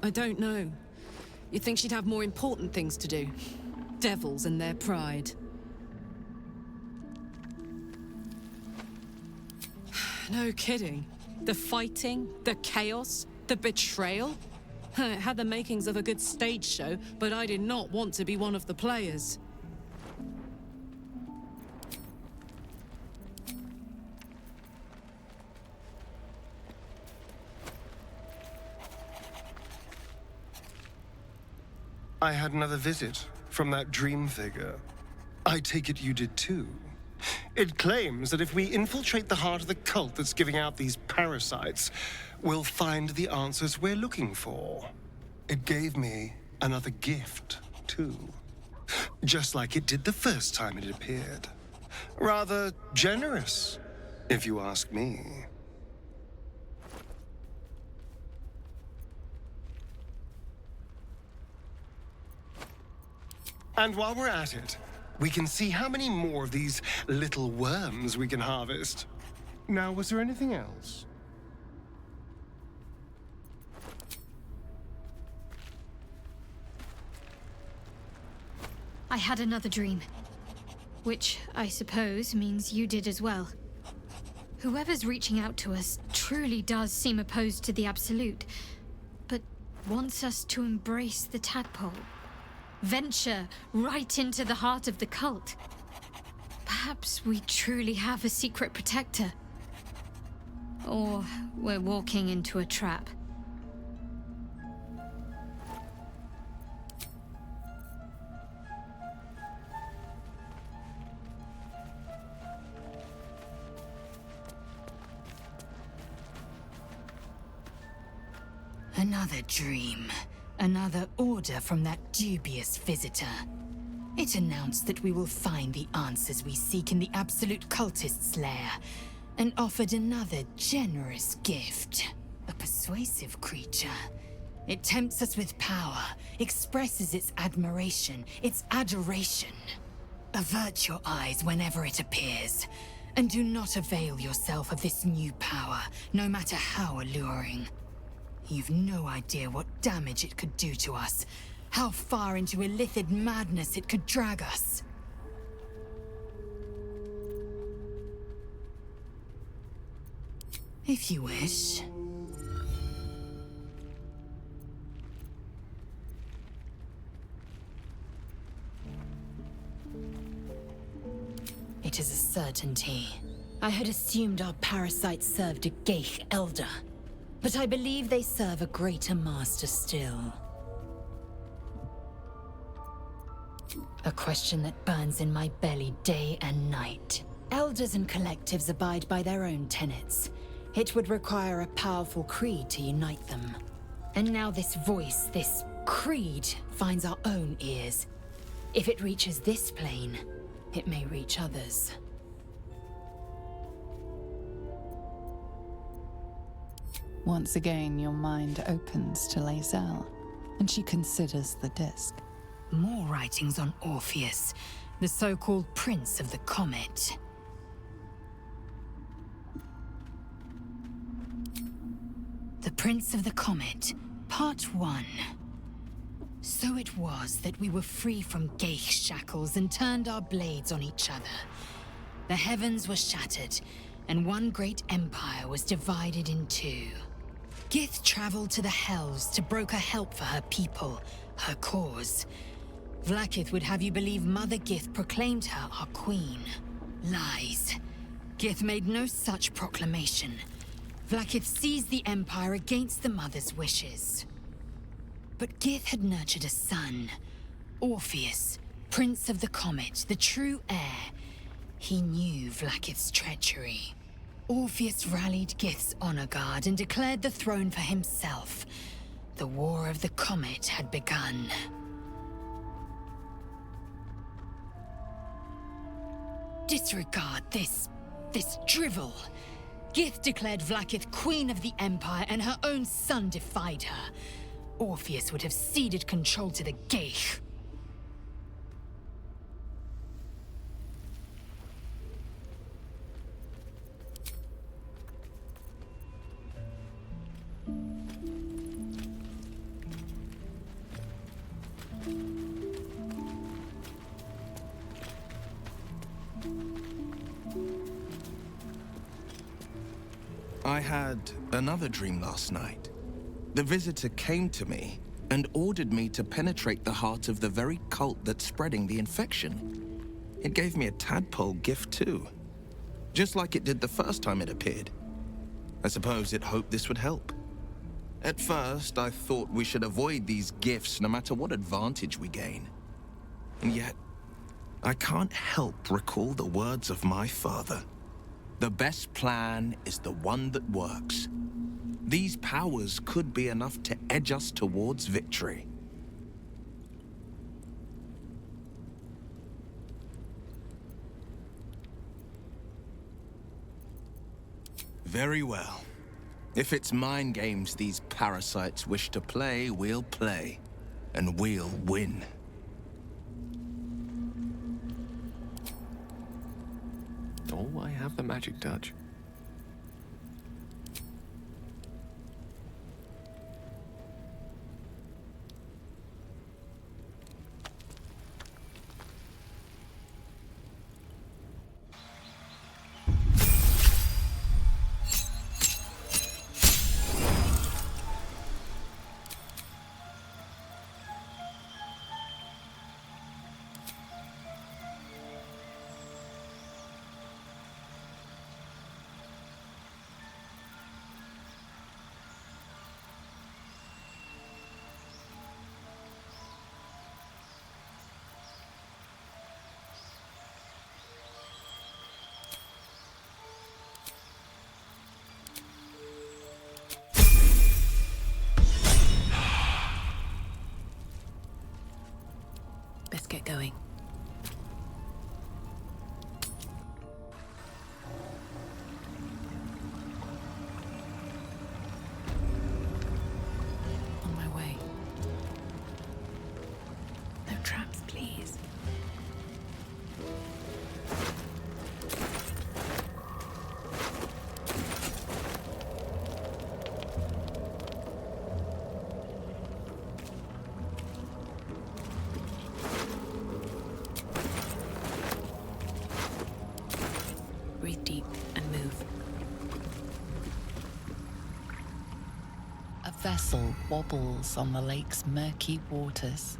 I don't know. You'd think she'd have more important things to do. Devils and their pride. No kidding. The fighting, the chaos, the betrayal. It had the makings of a good stage show, but I did not want to be one of the players. I had another visit from that dream figure. I take it you did too. It claims that if we infiltrate the heart of the cult that's giving out these parasites, we'll find the answers we're looking for. It gave me another gift, too. Just like it did the first time it appeared. Rather generous, if you ask me. And while we're at it, we can see how many more of these little worms we can harvest. Now, was there anything else? I had another dream. Which, I suppose, means you did as well. Whoever's reaching out to us truly does seem opposed to the Absolute, but wants us to embrace the tadpole. Venture right into the heart of the cult. Perhaps we truly have a secret protector. Or we're walking into a trap. Another dream. Another order from that dubious visitor. It announced that we will find the answers we seek in the Absolute Cultist's lair, and offered another generous gift. A persuasive creature. It tempts us with power, expresses its admiration, its adoration. Avert your eyes whenever it appears, and do not avail yourself of this new power, no matter how alluring. You've no idea what damage it could do to us, how far into illithid madness it could drag us. If you wish. It is a certainty. I had assumed our parasites served a Geich elder, but I believe they serve a greater master still. A question that burns in my belly day and night. Elders and collectives abide by their own tenets. It would require a powerful creed to unite them. And now this voice, this creed, finds our own ears. If it reaches this plane, it may reach others. Once again, your mind opens to Lae'zel, and she considers the disc. More writings on Orpheus, the so-called Prince of the Comet. The Prince of the Comet, Part 1. So it was that we were free from Geich shackles and turned our blades on each other. The heavens were shattered, and one great empire was divided in two. Gith traveled to the Hells to broker help for her people, her cause. Vlaakith would have you believe Mother Gith proclaimed her our queen. Lies. Gith made no such proclamation. Vlaakith seized the Empire against the Mother's wishes. But Gith had nurtured a son, Orpheus, Prince of the Comet, the true heir. He knew Vlaakith's treachery. Orpheus rallied Gith's honor guard and declared the throne for himself. The War of the Comet had begun. Disregard this drivel. Gith declared Vlaakith queen of the Empire, and her own son defied her. Orpheus would have ceded control to the Geich. I had another dream last night. The visitor came to me and ordered me to penetrate the heart of the very cult that's spreading the infection. It gave me a tadpole gift too, just like it did the first time it appeared. I suppose it hoped this would help. At first, I thought we should avoid these gifts no matter what advantage we gain. And yet, I can't help recall the words of my father. The best plan is the one that works. These powers could be enough to edge us towards victory. Very well. If it's mind games these parasites wish to play, we'll play. And we'll win. Oh, I have the magic touch. Let's get going. On my way. No traps, please. Breathe deep and move. A vessel wobbles on the lake's murky waters.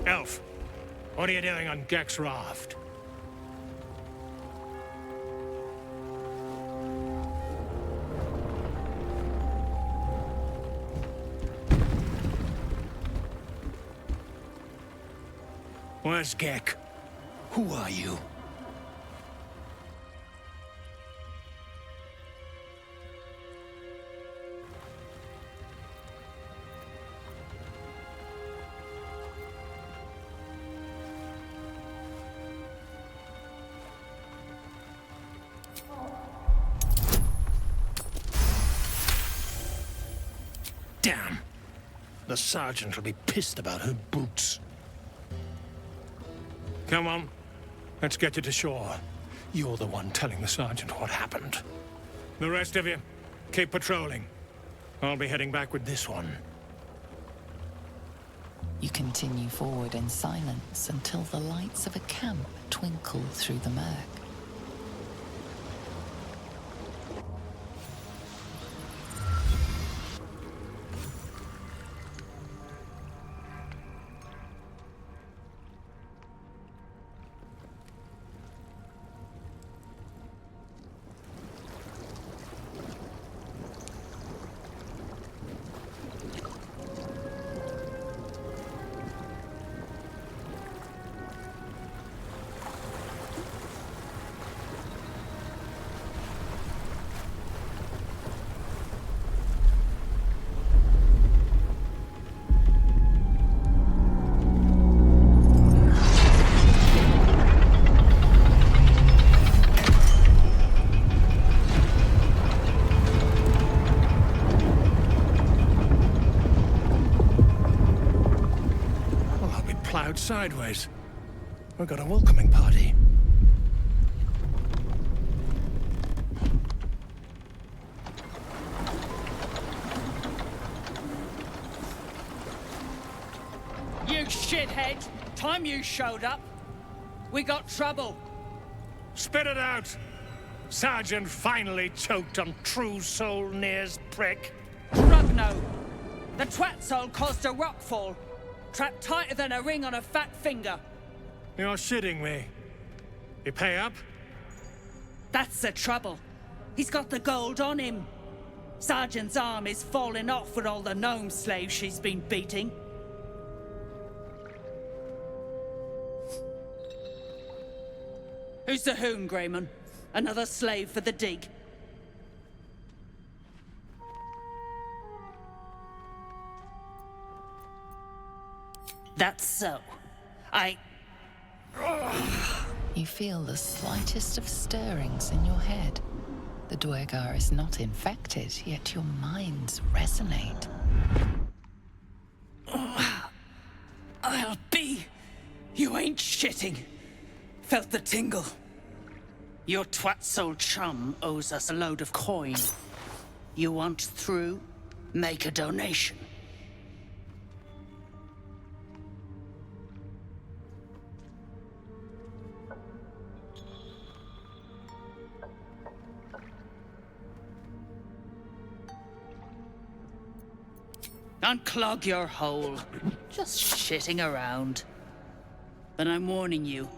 Elf, what are you doing on Gek's raft? Where's Gek? Who are you? Damn. The sergeant will be pissed about her boots. Come on. Let's get you to shore. You're the one telling the sergeant what happened. The rest of you, keep patrolling. I'll be heading back with this one. You continue forward in silence until the lights of a camp twinkle through the murk. sideways. We've got a welcoming party. You shithead! Time you showed up. We got trouble. Spit it out! Sergeant finally choked on true soul Near's prick. Rugno! The twat soul caused a rockfall. Trapped tighter than a ring on a fat finger. You're shitting me. You pay up? That's the trouble. He's got the gold on him. Sergeant's arm is falling off with all the gnome slaves she's been beating. Who's the hoon, Greyman? Another slave for the dig? That's so. You feel the slightest of stirrings in your head. The Duergar is not infected, yet your minds resonate. I'll be... You ain't shitting. Felt the tingle. Your twat-soul chum owes us a load of coin. You want through? Make a donation. Unclog your hole. Just shitting around. But I'm warning you.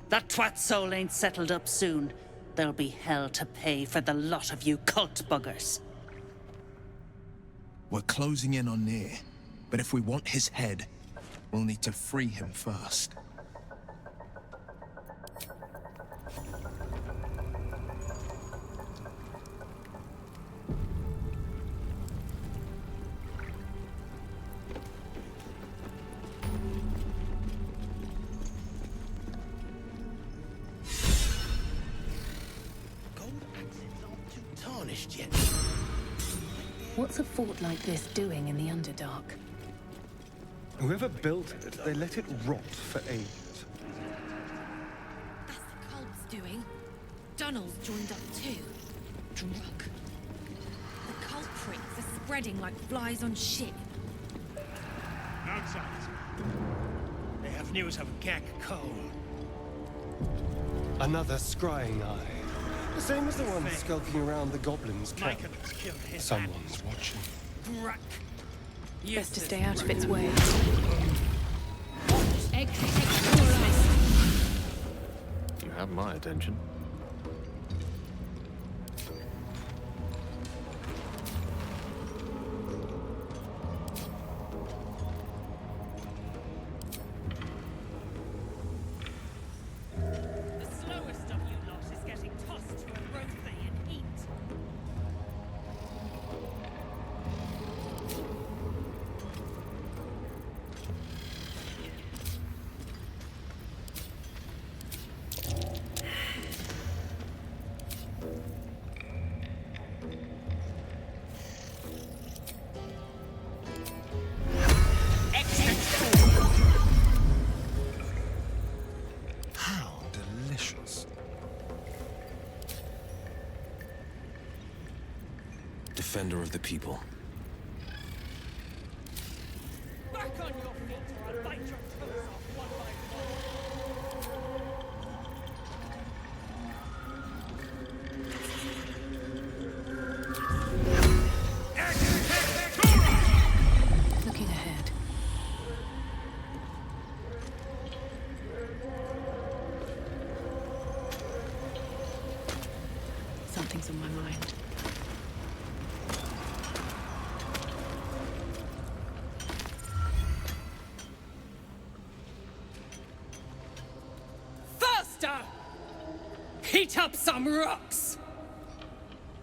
That twat soul ain't settled up soon. There'll be hell to pay for the lot of you cult buggers. We're closing in on Nier, but if we want his head, we'll need to free him first. Yet. What's a fort like this doing in the Underdark? Whoever built it, they let it rot for ages. That's the cult's doing. Dunnel's joined up too. Drug. The cult pricks are spreading like flies on shit. Outside. They have news of Gek Cole. Another scrying eye. The same as the one skulking around the goblins' camp. Someone's watching. Best to stay out of its way. You have my attention. Defender of the people. Back on your feet or I'll bite your toes off one by one. Looking ahead. Something's on my mind. Heat up some rocks!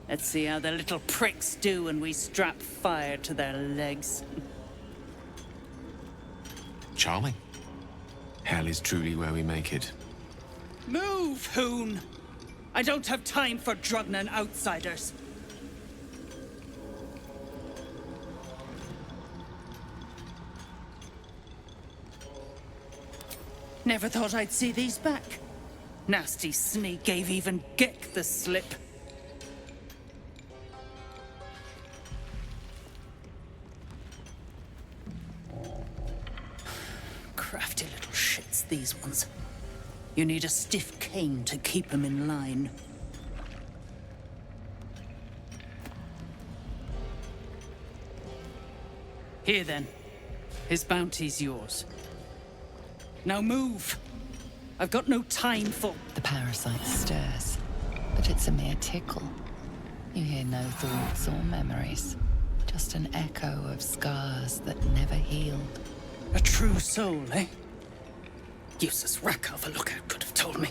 Let's see how the little pricks do when we strap fire to their legs. Charming. Hell is truly where we make it. Move, Hoon! I don't have time for Drugnan outsiders. Never thought I'd see these back. Nasty sneak gave even Gek the slip. Crafty little shits, these ones. You need a stiff cane to keep them in line. Here then. His bounty's yours. Now move! I've got no time for... The parasite stirs, but it's a mere tickle. You hear no thoughts or memories, just an echo of scars that never healed. A true soul, eh? Useless Rack of a lookout could have told me.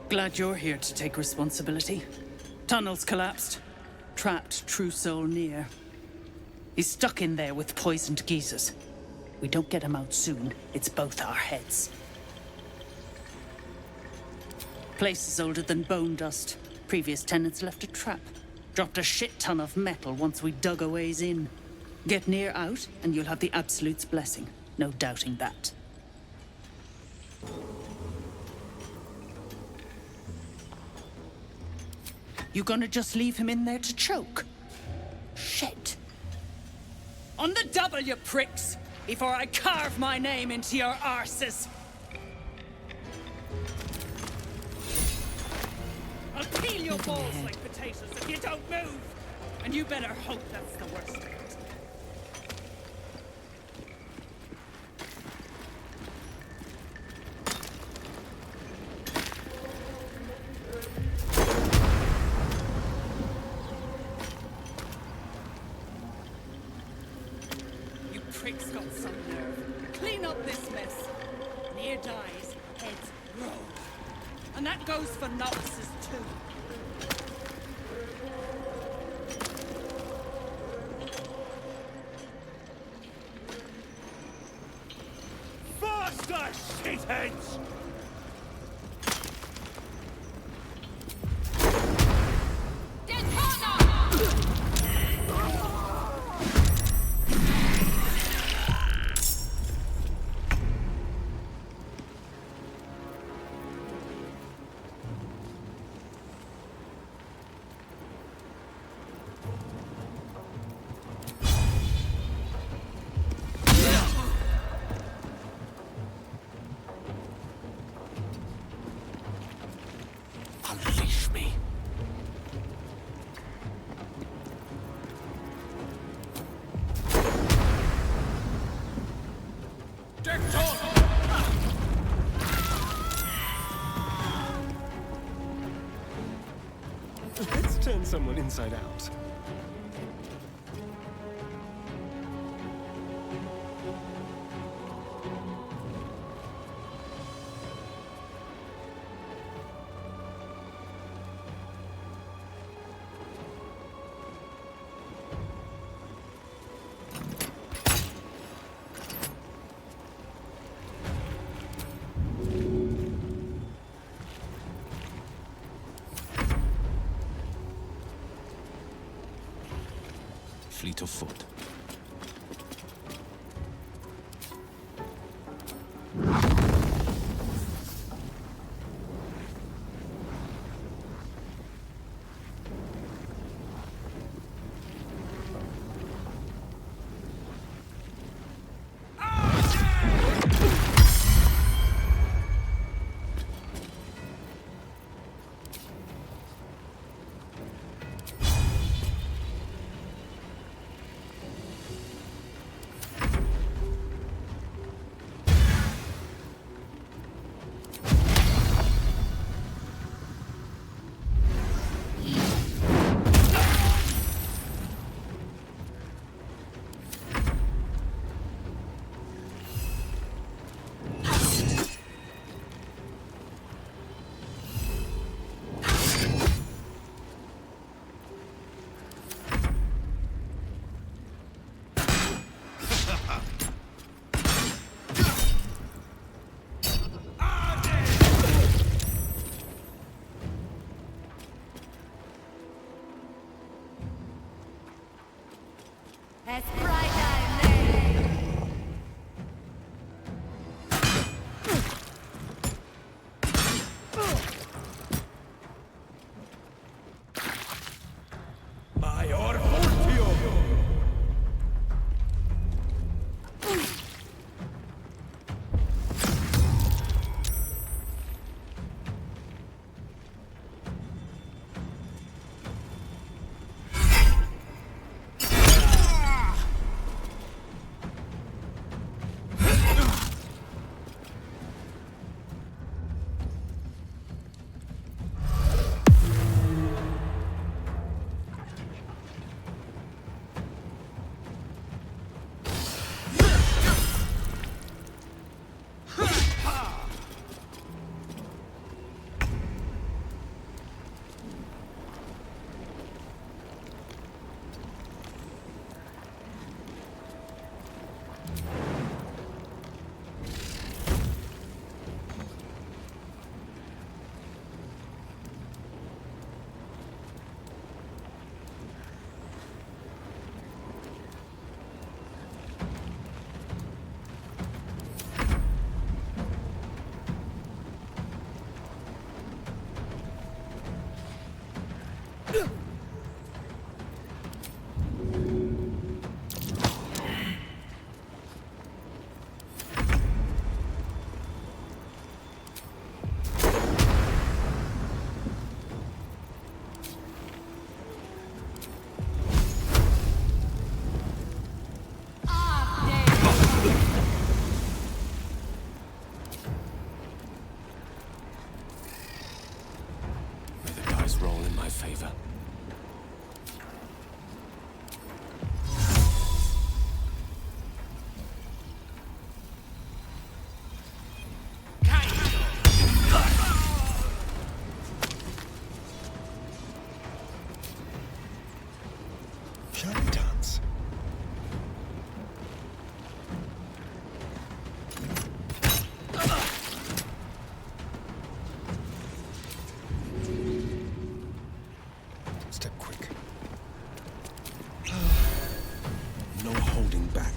Glad you're here to take responsibility. Tunnels collapsed. Trapped true soul near. He's stuck in there with poisoned geezers. We don't get him out soon, it's both our heads. Place is older than bone dust. Previous tenants left a trap. Dropped a shit ton of metal once we dug a ways in. Get near out, and you'll have the Absolute's blessing. No doubting that. You gonna just leave him in there to choke? Shit. On the double, you pricks! Before I carve my name into your arses! I'll peel your balls like potatoes if you don't move! And you better hope that's the worst of it. You pricks got some nerve. Clean up this mess. Near dies, heads roll. And that goes for novices too. Faster, shitheads! Unleash me. Let's turn someone inside out. Fleet of foot. Sprite. May the dice roll in my favor. Shiny dance. Step quick. No holding back.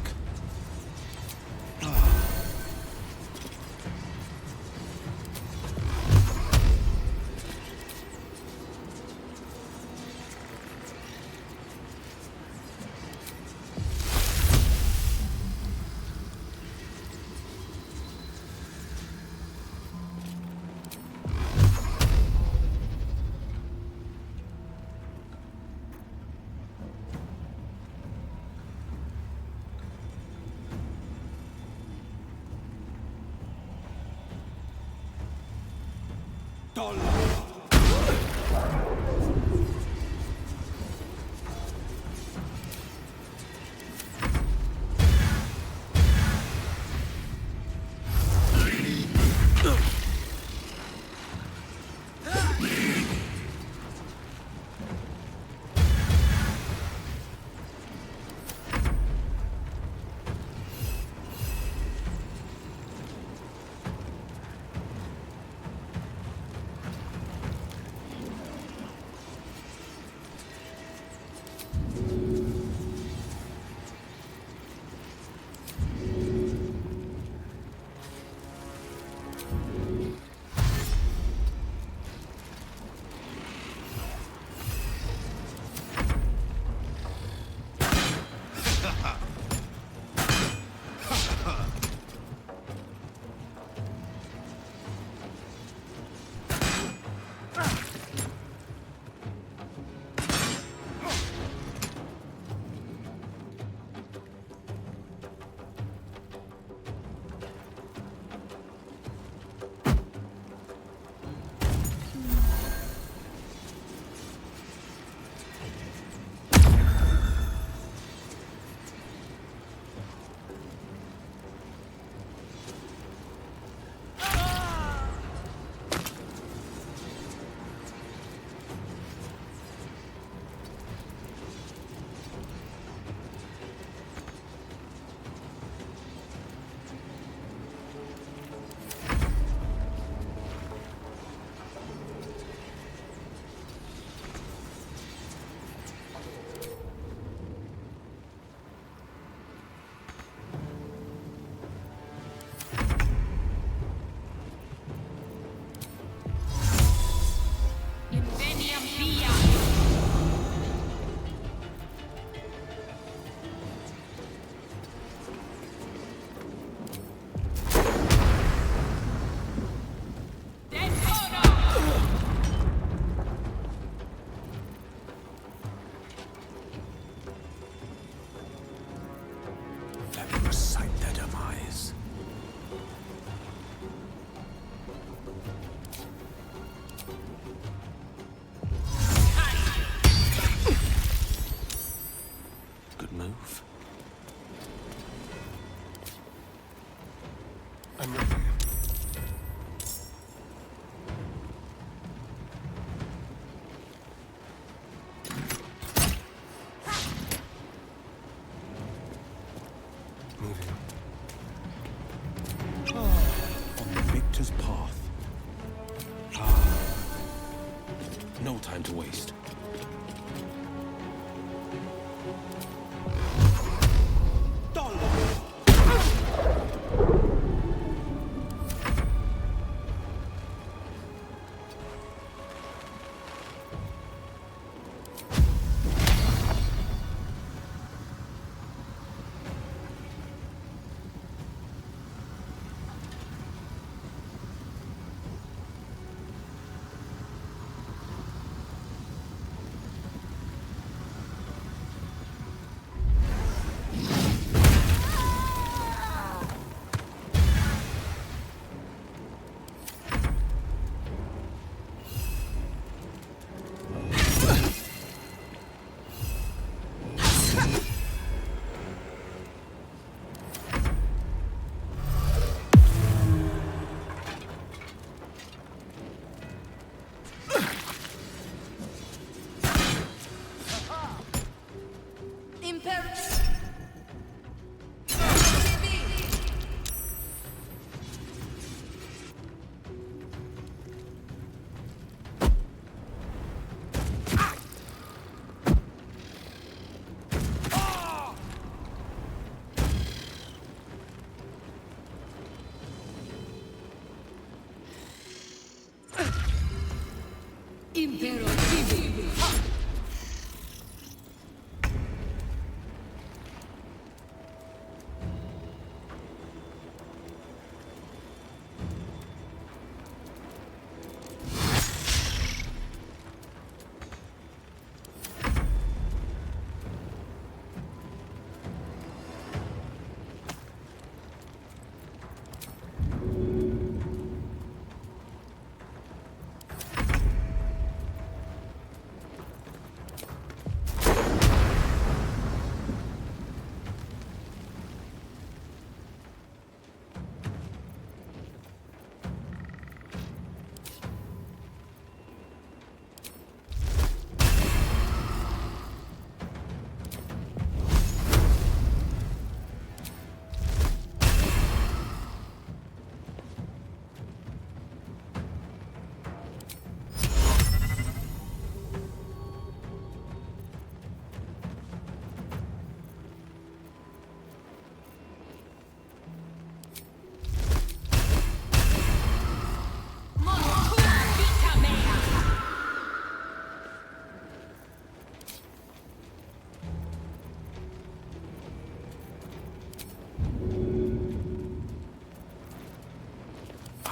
Recite their demise. Good move. I'm ready. Moving. On the victor's path. No time to waste.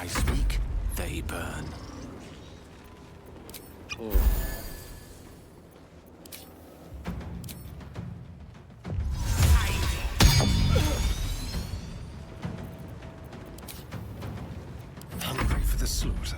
I speak, they burn. Hungry for the slaughter.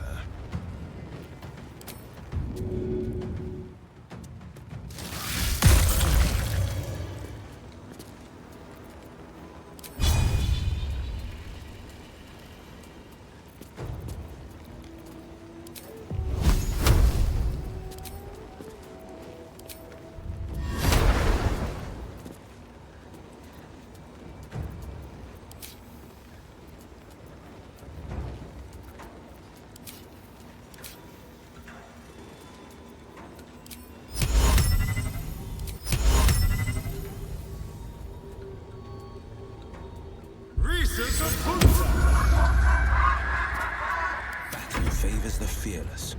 Battle favors the fearless.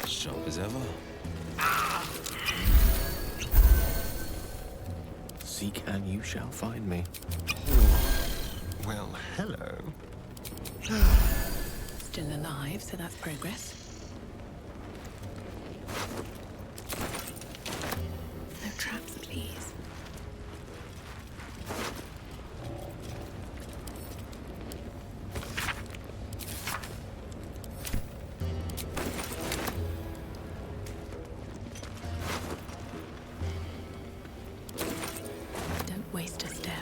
Sharp as ever. Seek and you shall find me. Well, hello. Still alive, so that's progress. No traps, please. Don't waste a step.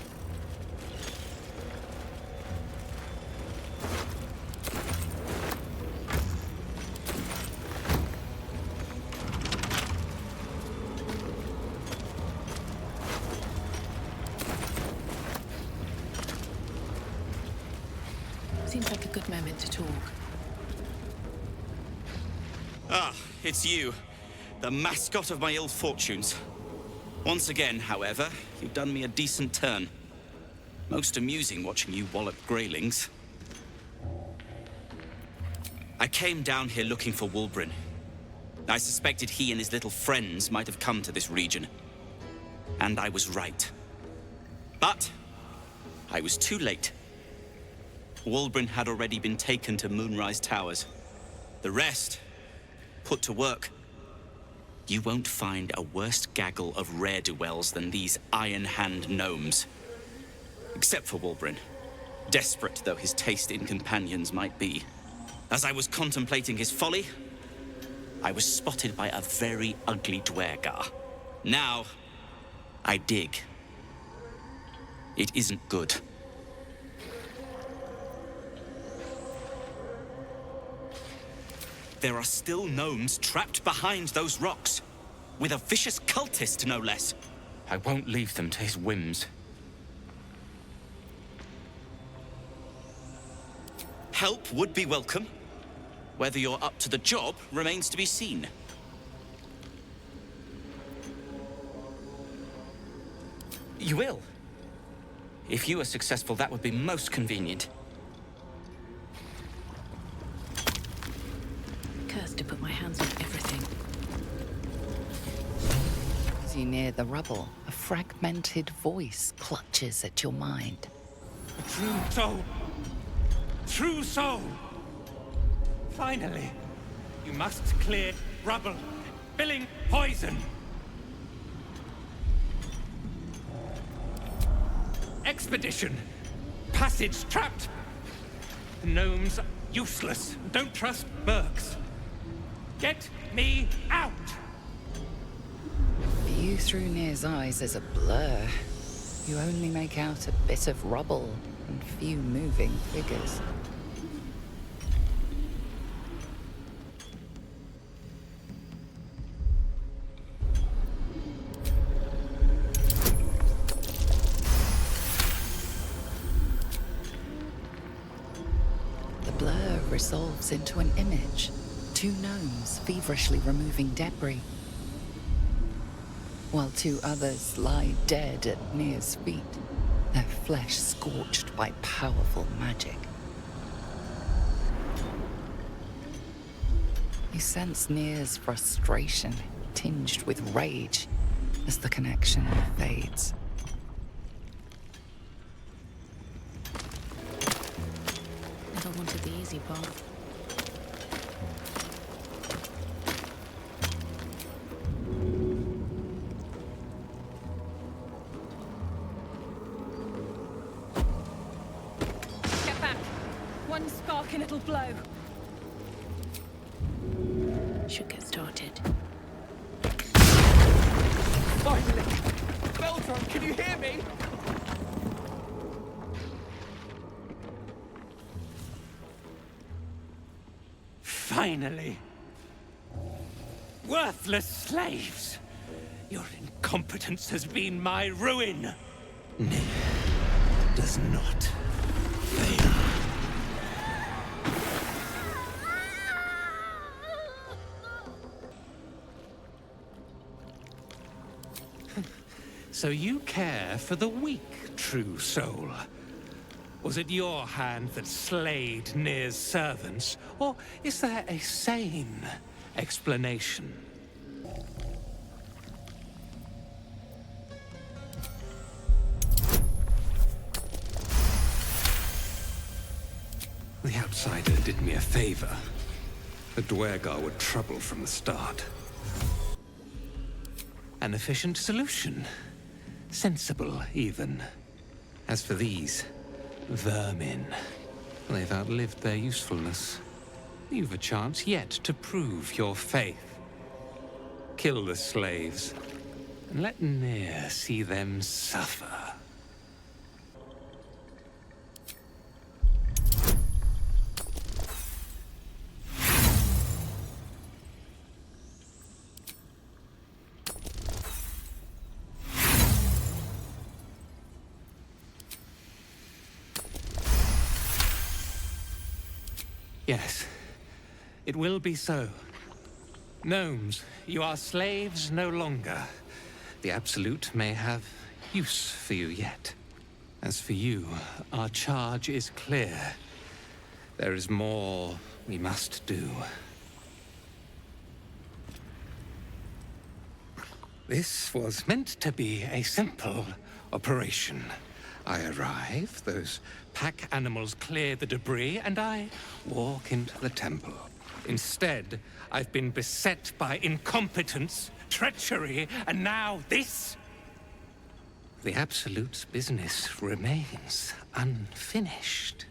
Seems like a good moment to talk. Ah, it's you. The mascot of my ill fortunes. Once again, however, you've done me a decent turn. Most amusing watching you wallop greylings. I came down here looking for Wulbren. I suspected he and his little friends might have come to this region. And I was right. But I was too late. Wulbren had already been taken to Moonrise Towers. The rest, put to work. You won't find a worse gaggle of rare-dwells than these Iron Hand gnomes. Except for Wulbren, desperate though his taste in companions might be. As I was contemplating his folly, I was spotted by a very ugly Dwergar. Now, I dig. It isn't good. There are still gnomes trapped behind those rocks, with a vicious cultist, no less. I won't leave them to his whims. Help would be welcome. Whether you're up to the job remains to be seen. You will. If you are successful, that would be most convenient. Cursed to put my hands on everything. As you near the rubble, a fragmented voice clutches at your mind. True soul! True soul! Finally! You must clear rubble, spilling poison! Expedition! passage trapped. The gnomes are useless. Don't trust mercs. Get me out! View through Nir's eyes is a blur. You only make out a bit of rubble and few moving figures. The blur resolves into an image. Two gnomes feverishly removing debris, while two others lie dead at Nir's feet, their flesh scorched by powerful magic. You sense Nir's frustration, tinged with rage, as the connection fades. Never wanted the easy path. Get back! One spark and it'll blow. Should get started. Finally! Baldur, can you hear me? Finally. Worthless slaves! Your incompetence has been my ruin! Nir does not fail. So you care for the weak, true soul? Was it your hand that slayed Nir's servants? Or is there a sane explanation? The outsider did me a favor. The Dwergar were trouble from the start. An efficient solution. Sensible, even. As for these vermin, they've outlived their usefulness. You've a chance yet to prove your faith. Kill the slaves, and let Nir see them suffer. Yes, it will be so. Gnomes, you are slaves no longer. The Absolute may have use for you yet. As for you, our charge is clear. There is more we must do. This was meant to be a simple operation. I arrive, those pack animals clear the debris, and I walk into the temple. Instead, I've been beset by incompetence, treachery, and now this? The Absolute's business remains unfinished.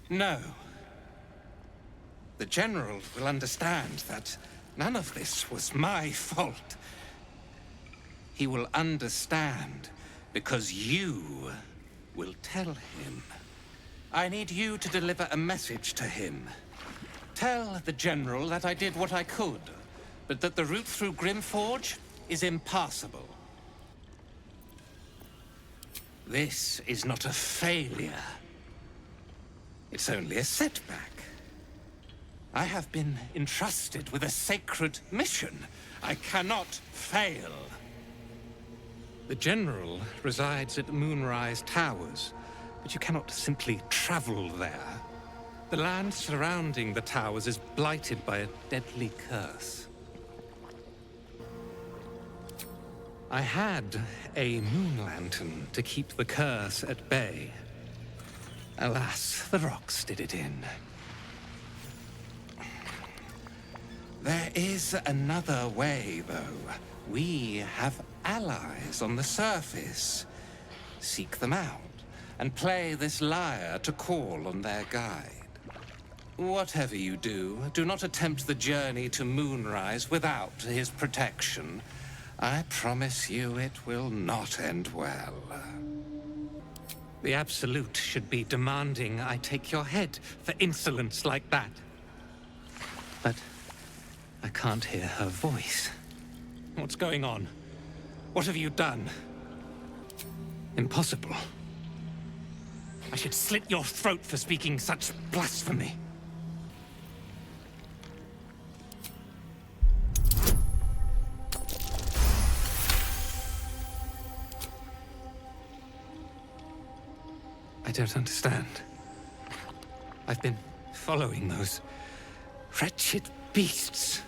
No. The General will understand that none of this was my fault. He will understand because you will tell him. I need you to deliver a message to him. Tell the General that I did what I could, but that the route through Grimforge is impassable. This is not a failure. It's only a setback. I have been entrusted with a sacred mission. I cannot fail. The General resides at Moonrise Towers, but you cannot simply travel there. The land surrounding the towers is blighted by a deadly curse. I had a moon lantern to keep the curse at bay. Alas, the rocks did it in. There is another way, though. We have allies on the surface. seek them out and play this lyre to call on their guide. Whatever you do, do not attempt the journey to Moonrise without his protection. I promise you it will not end well. The Absolute should be demanding I take your head for insolence like that. But I can't hear her voice. What's going on? What have you done? Impossible. I should slit your throat for speaking such blasphemy. I don't understand. I've been following those wretched beasts.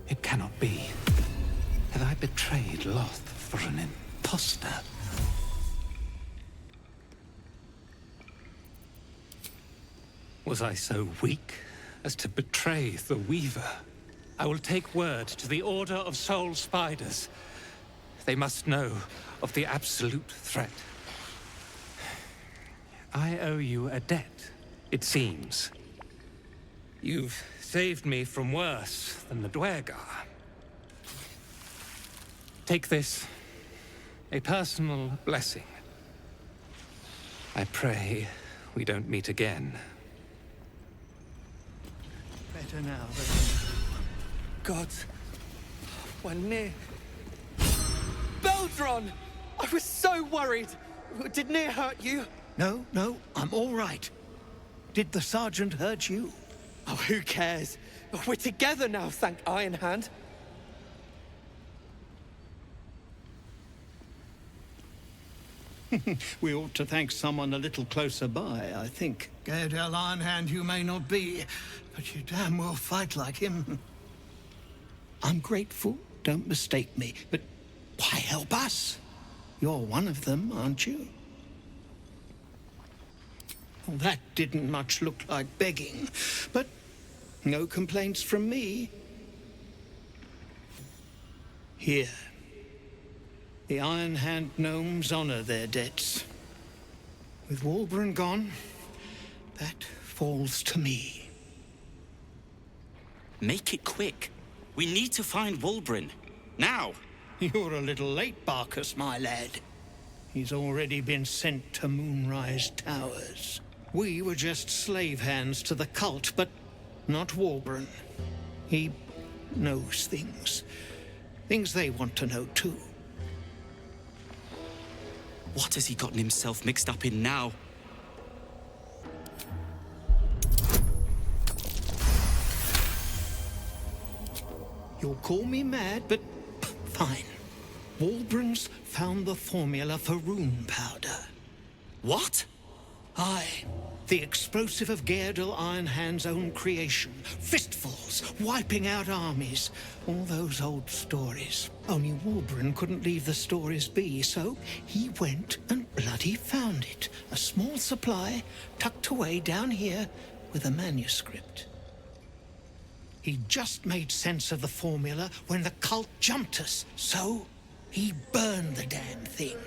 It cannot be. Have I betrayed Loth for an imposter? Was I so weak as to betray the Weaver? I will take word to the Order of Soul Spiders. They must know of the absolute threat. I owe you a debt, it seems. You've saved me from worse than the Dwergar. Take this, a personal blessing. I pray we don't meet again. Better now, but... God, we're near... Baldur! I was so worried! Did Near hurt you? No, I'm all right. Did the sergeant hurt you? Oh, who cares? We're together now, thank Iron Hand. We ought to thank someone a little closer by, I think. Gaedel Ironhand you may not be, but you damn well fight like him. I'm grateful, don't mistake me, but why help us? You're one of them, aren't you? Well, that didn't much look like begging, but no complaints from me. Here. The Iron Hand gnomes honor their debts. With Wulbren gone, that falls to me. Make it quick. We need to find Wulbren. Now! You're a little late, Barkus, my lad. He's already been sent to Moonrise Towers. We were just slave hands to the cult, but not Wulbren. He knows things. Things they want to know, too. What has he gotten himself mixed up in now? You'll call me mad, but fine. Wulbren's found the formula for rune powder. What? Aye. The explosive of Gaedel Ironhand's own creation. Fistfuls, wiping out armies. All those old stories. Only Wulbren couldn't leave the stories be, so he went and bloody found it. A small supply, tucked away down here with a manuscript. He just made sense of the formula when the cult jumped us, so he burned the damn thing.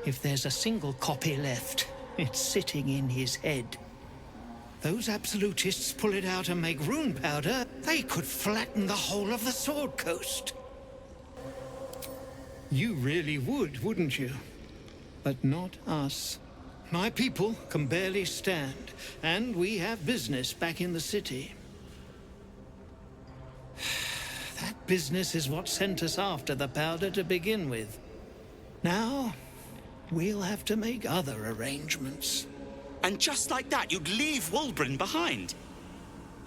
If there's a single copy left, it's sitting in his head. Those absolutists pull it out and make rune powder, they could flatten the whole of the Sword Coast. You really would, wouldn't you? But not us. My people can barely stand, and we have business back in the city. That business is what sent us after the powder to begin with. Now, we'll have to make other arrangements. And just like that, you'd leave Wulbren behind.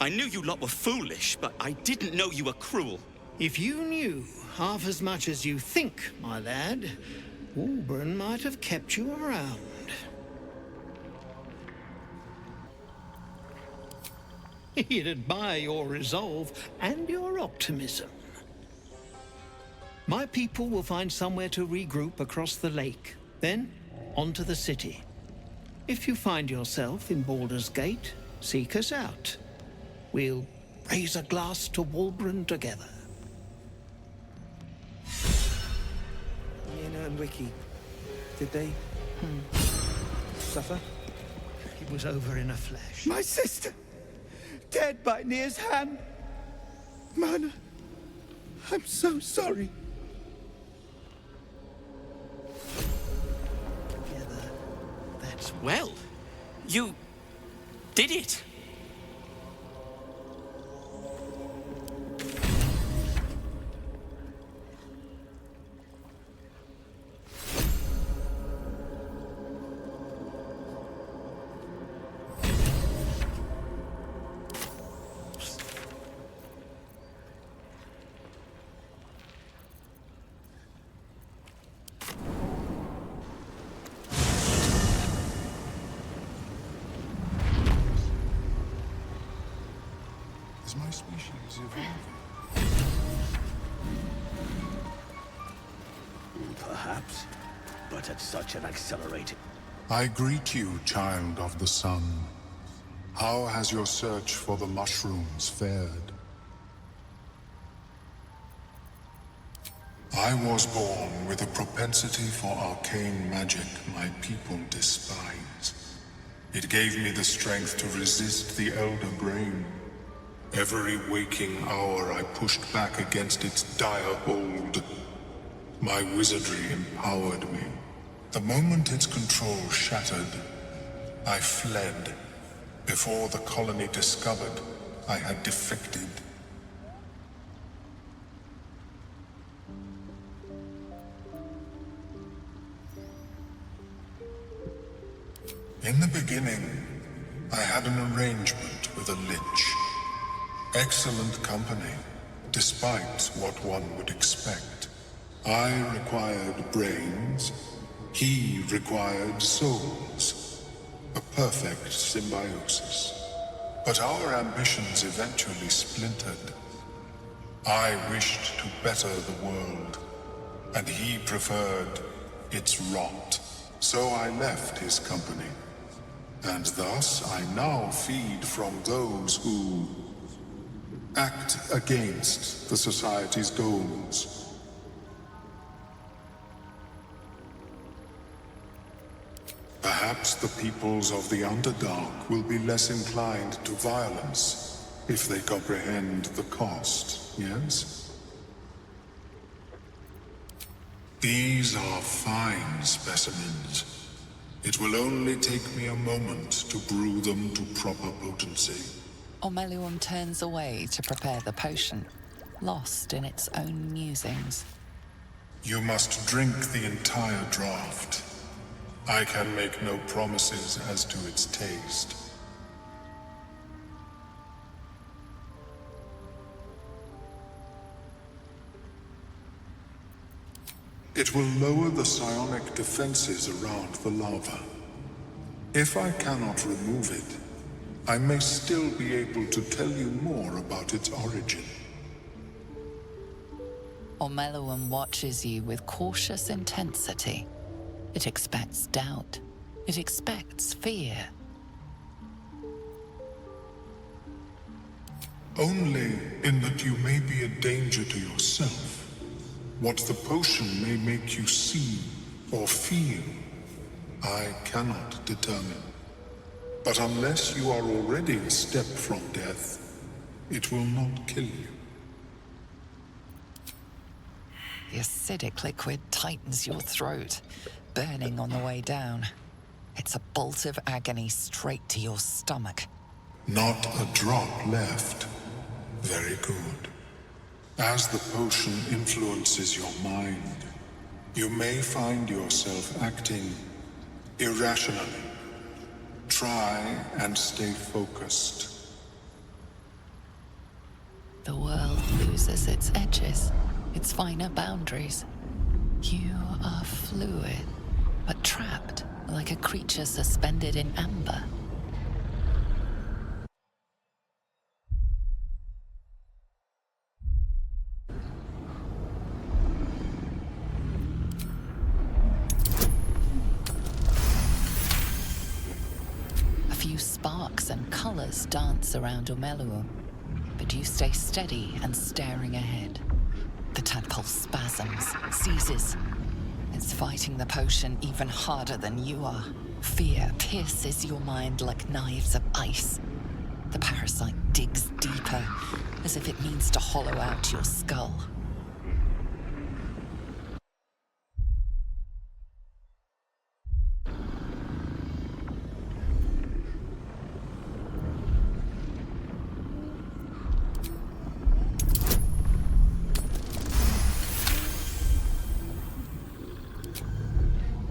I knew you lot were foolish, but I didn't know you were cruel. If you knew half as much as you think, my lad, Wulbren might have kept you around. He'd admire your resolve and your optimism. My people will find somewhere to regroup across the lake, then onto the city. If you find yourself in Baldur's Gate, seek us out. We'll raise a glass to Wulbren together. Yenna and Wiki, did they suffer? It was over in a flash. My sister! Dead by Nir's hand! Mana, I'm so sorry. Together, that's... Well, you did it. Is my species evolving? Perhaps, but at such an accelerated... I greet you, child of the sun. How has your search for the mushrooms fared? I was born with a propensity for arcane magic my people despise. It gave me the strength to resist the Elder Brain. Every waking hour I pushed back against its dire hold. My wizardry empowered me. The moment its control shattered, I fled. Before the colony discovered I had defected. In the beginning, I had an arrangement with a lich. Excellent company, despite what one would expect. I required brains, he required souls. A perfect symbiosis. But our ambitions eventually splintered. I wished to better the world, and he preferred its rot. So I left his company, and thus I now feed from those who act against the Society's goals. Perhaps the peoples of the Underdark will be less inclined to violence if they comprehend the cost, yes? These are fine specimens. It will only take me a moment to brew them to proper potency. Ormeluum turns away to prepare the potion, lost in its own musings. You must drink the entire draught. I can make no promises as to its taste. It will lower the psionic defenses around the lava. If I cannot remove it, I may still be able to tell you more about its origin. Ormeluum watches you with cautious intensity. It expects doubt. It expects fear. Only in that you may be a danger to yourself. What the potion may make you see or feel, I cannot determine. But unless you are already a step from death, it will not kill you. The acidic liquid tightens your throat, burning on the way down. It's a bolt of agony straight to your stomach. Not a drop left. Very good. As the potion influences your mind, you may find yourself acting irrationally. Try and stay focused. The world loses its edges, its finer boundaries. You are fluid, but trapped like a creature suspended in amber. A few sparks and colors dance around Omeluum, but you stay steady and staring ahead. The tadpole spasms, seizes. It's fighting the potion even harder than you are. Fear pierces your mind like knives of ice. The parasite digs deeper, as if it means to hollow out your skull.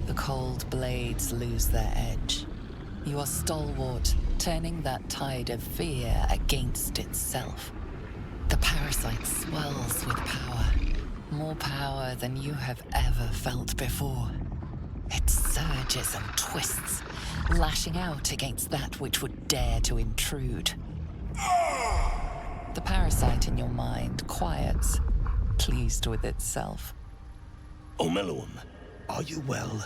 The cold blades lose their edge. You are stalwart, turning that tide of fear against itself. The parasite swells with power, more power than you have ever felt before. It surges and twists, lashing out against that which would dare to intrude. The parasite in your mind quiets, pleased with itself. Omeluum, are you well?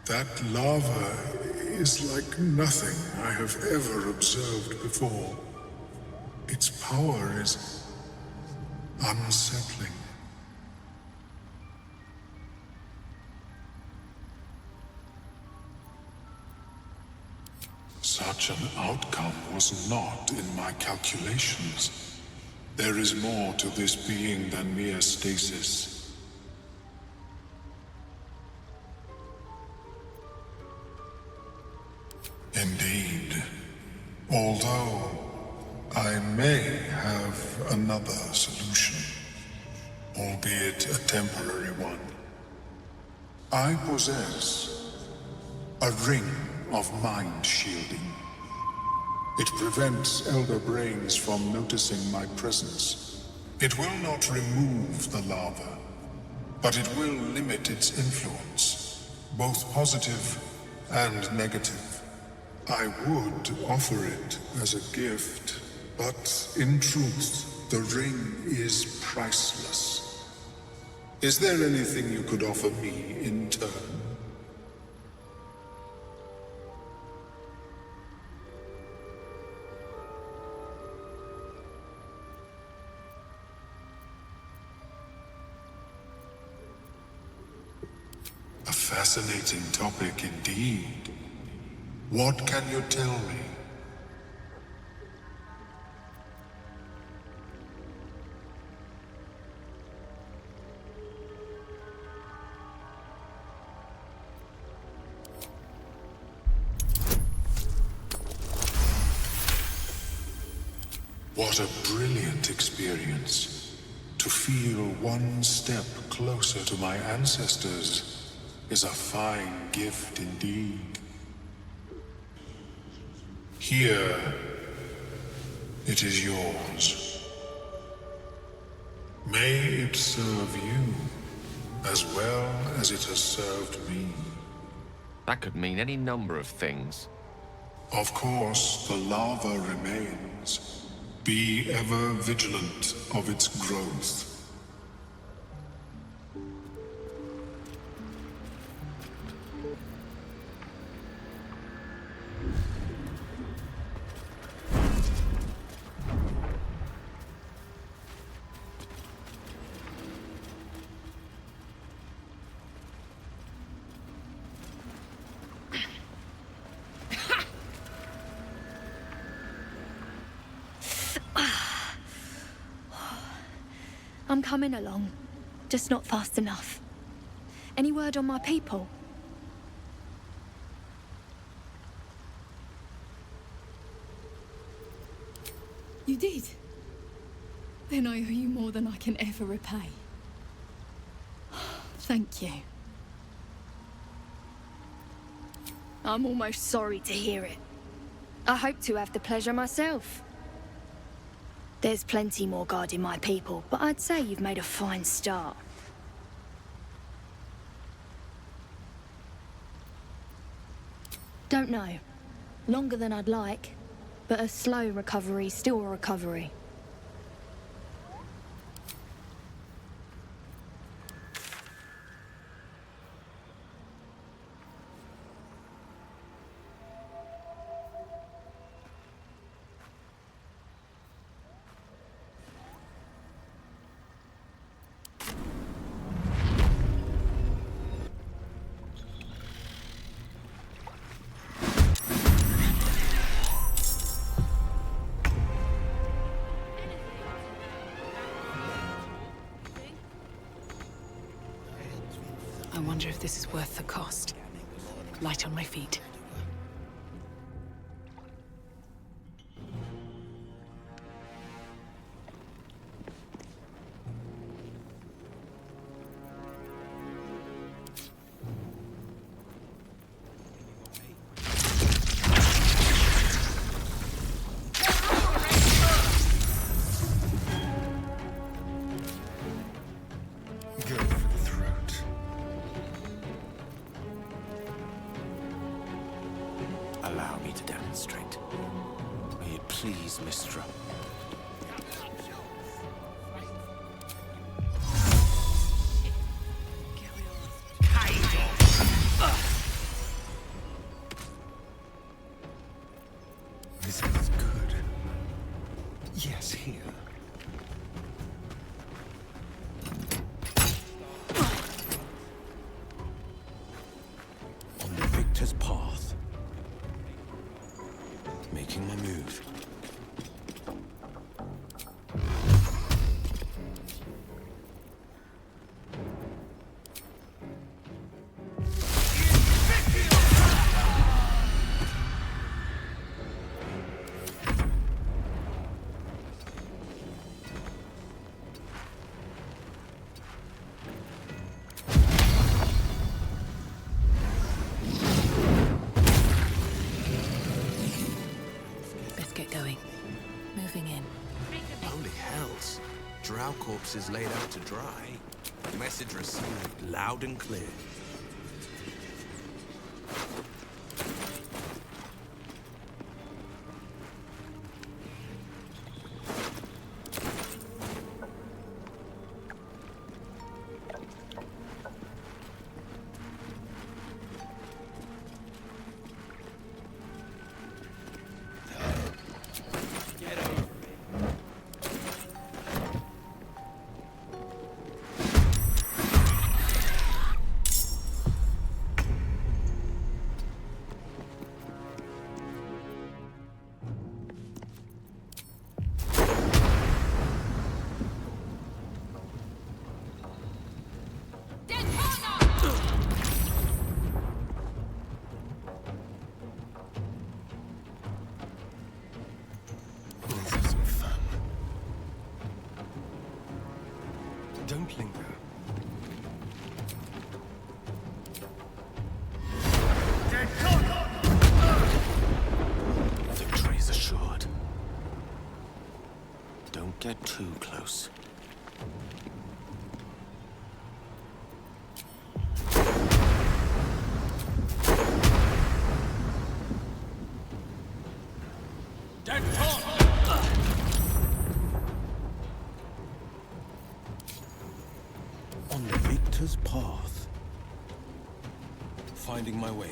That lava is like nothing I have ever observed before. Its power is unsettling. Such an outcome was not in my calculations. There is more to this being than mere stasis. Indeed. Although I may have another solution, albeit a temporary one. I possess a ring of mind shielding. It prevents elder brains from noticing my presence. It will not remove the lava, but it will limit its influence, both positive and negative. I would offer it as a gift, but in truth, the ring is priceless. Is there anything you could offer me in turn? A fascinating topic indeed. What can you tell me? What a brilliant experience. To feel one step closer to my ancestors is a fine gift indeed. Here, it is yours. May it serve you as well as it has served me. That could mean any number of things. Of course, the lava remains. Be ever vigilant of its growth. I'm coming along, just not fast enough. Any word on my people? You did? Then I owe you more than I can ever repay. Thank you. I'm almost sorry to hear it. I hope to have the pleasure myself. There's plenty more guarding my people, but I'd say you've made a fine start. Don't know. Longer than I'd like, but a slow recovery's still a recovery. wonder if this is worth the cost. Light on my feet. Go for the throat. Allow me to demonstrate. May it please, Mistra. This is good. Yes, here. On the victor's path. Making my move. Best get going. Moving in. Holy hells. Drow corpses laid out to dry. Message received loud and clear. Let's have some fun. Don't linger. Victory is assured. Don't get too close. On the victor's path. Finding my way.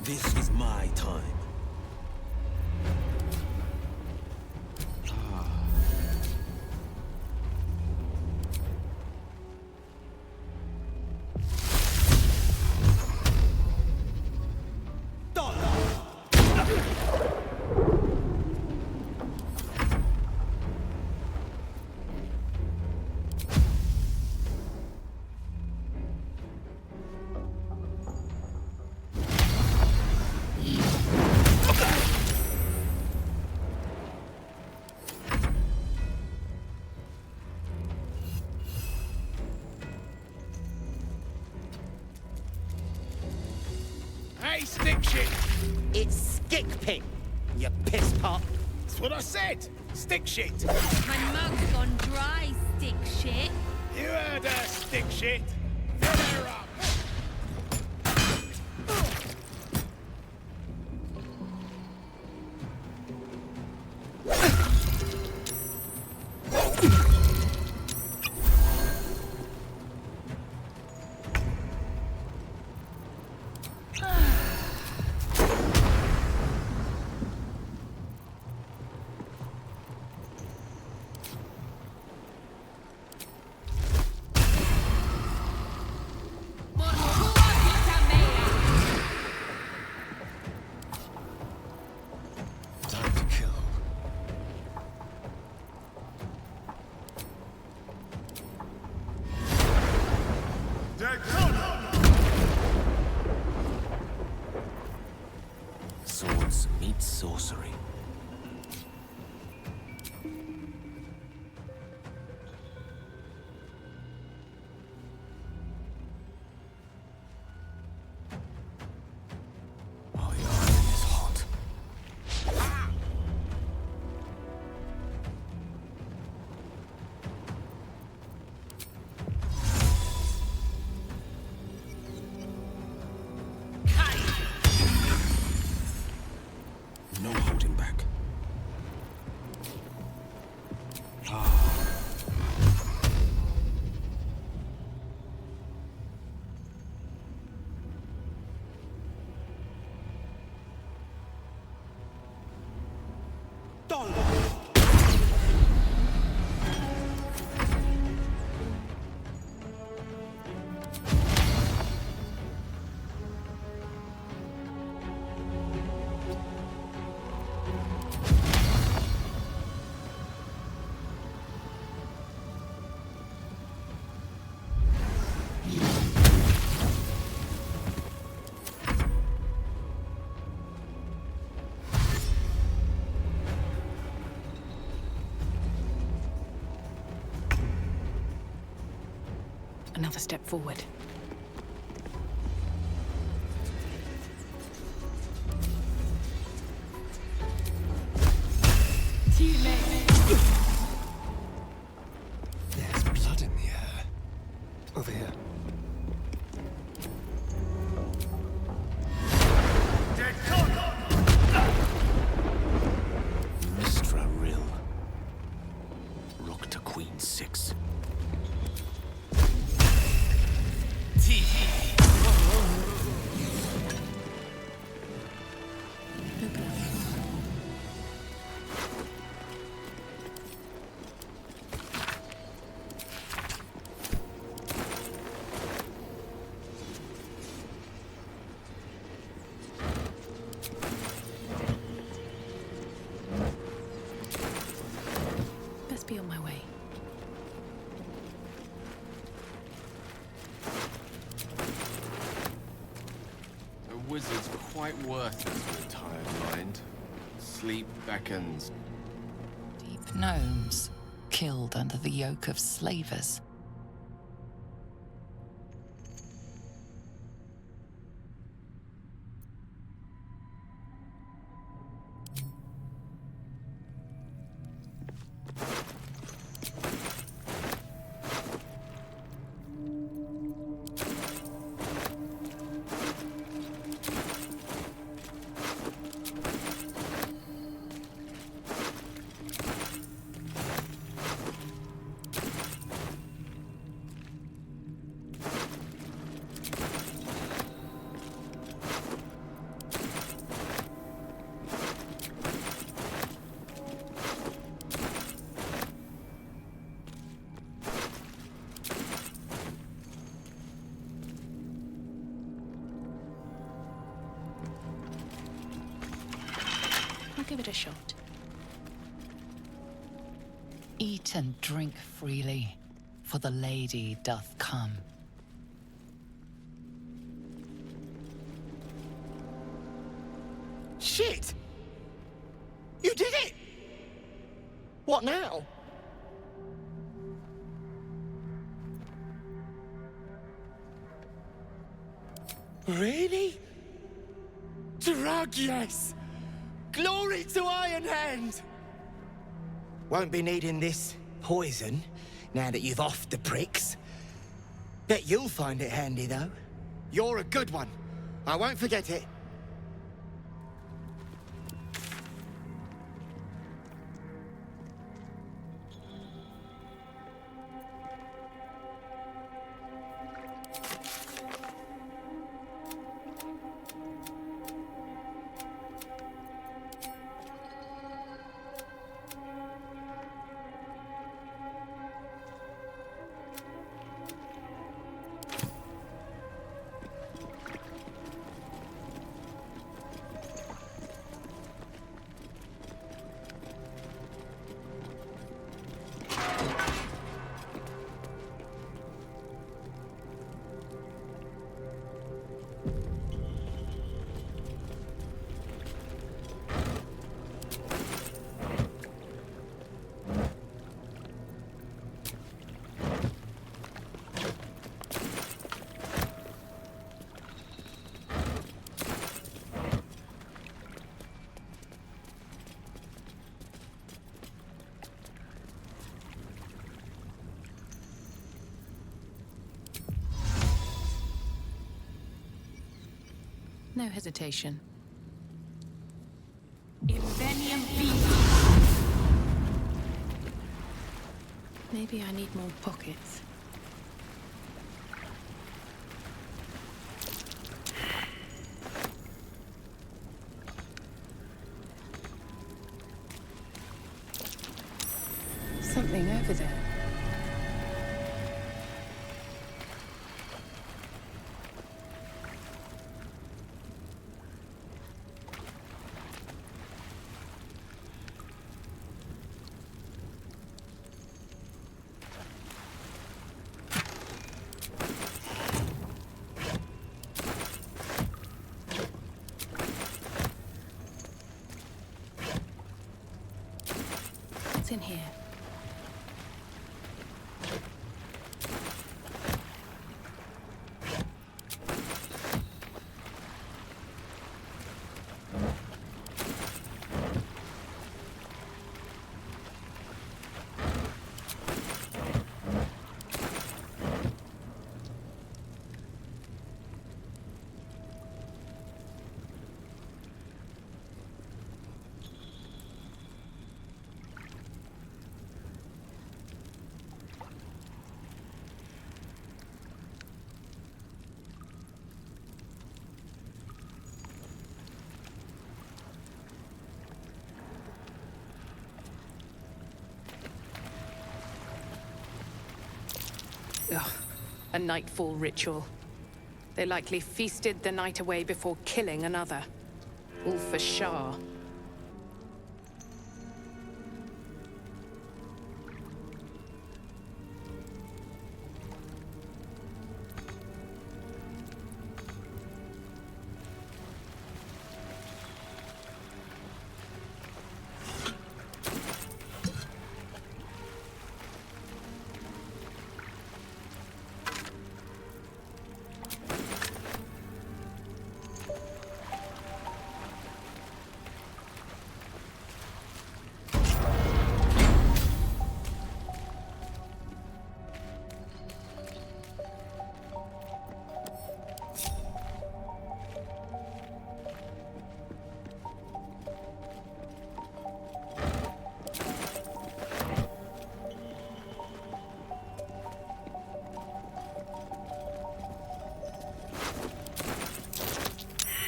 This is my time. Hey, stick shit! It's stick pit, you piss pot. That's what I said! Stick shit! My mug's gone dry, stick shit. You heard her, stick shit! Fill her up! Time to kill. Swords meet sorcery. Oh, your iron is hot. No holding back. Another step forward. There's blood in the air. Over here. Mistra Rill. Rook to Queen 6. Best be on my way. A wizard's quite worthless with a tired mind. Sleep beckons. Deep gnomes, killed under the yoke of slavers. give it a shot. Eat and drink freely, for the lady doth come. Shit! You did it! What now? Really? Drug, yes! Glory to Ironhand! Won't be needing this poison now that you've offed the pricks. Bet you'll find it handy, though. You're a good one. I won't forget it. No hesitation. Maybe I need more pockets. Something over there. What's in here? Ugh, a nightfall ritual. They likely feasted the night away before killing another. All for Shah.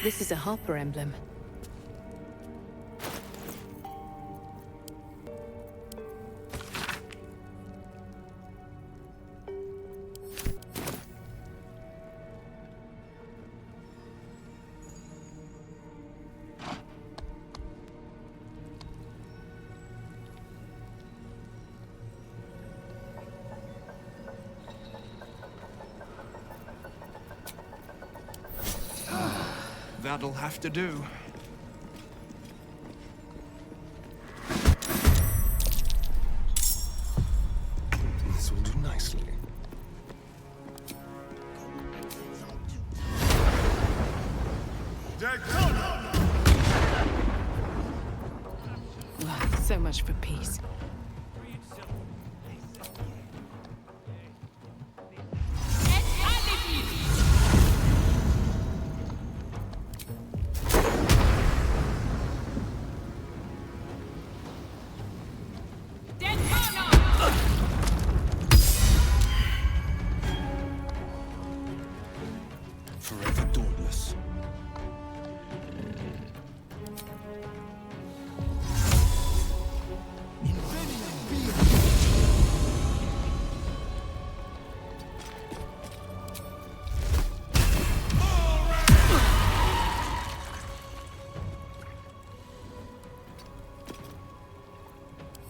This is a Harper emblem. That'll have to do. This will do nicely. So much for peace. Forever dauntless.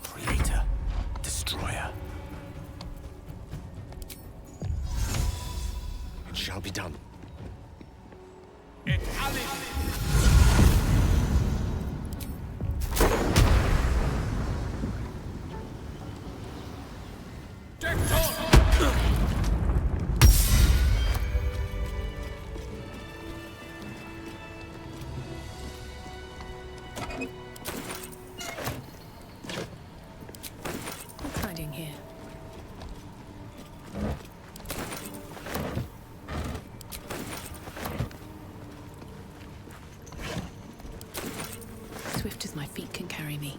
Creator, destroyer. It shall be done. What's hiding here? Swift as my feet can carry me.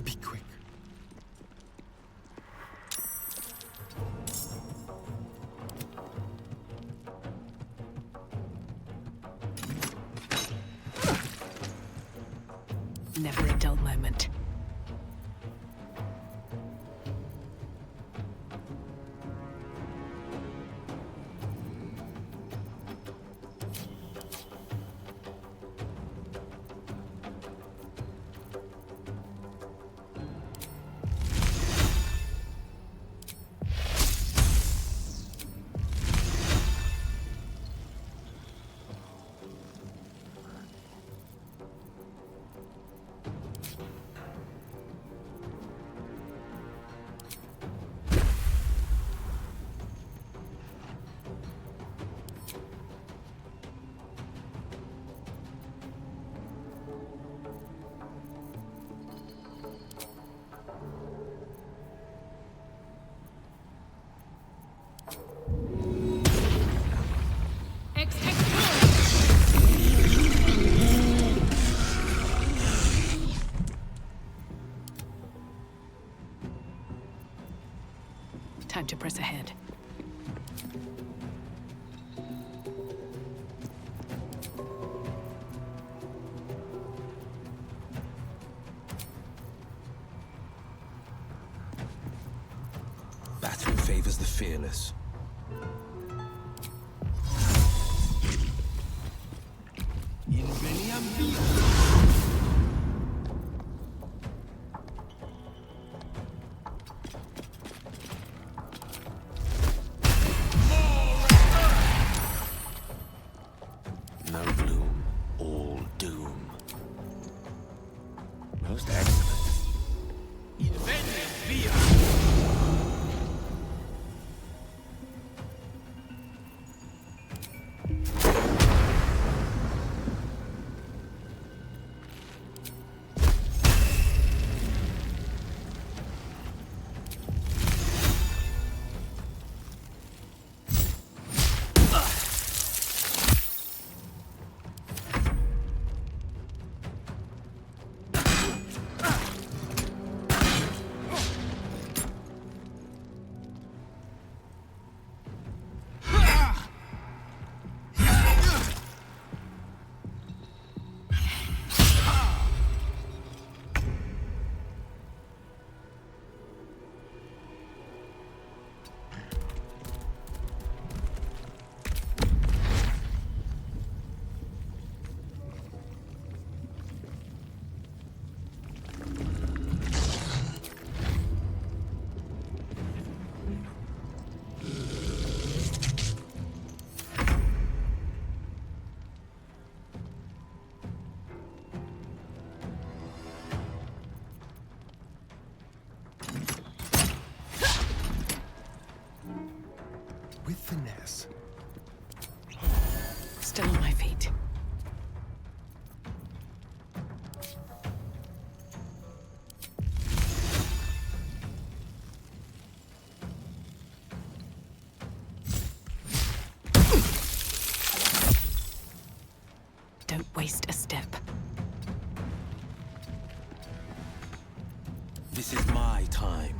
Be quick. Never a dull moment. Time to press ahead. Battle favors the fearless. No gloom, all doom. Most excellent. this. Still on my feet. Don't waste a step. This is my time.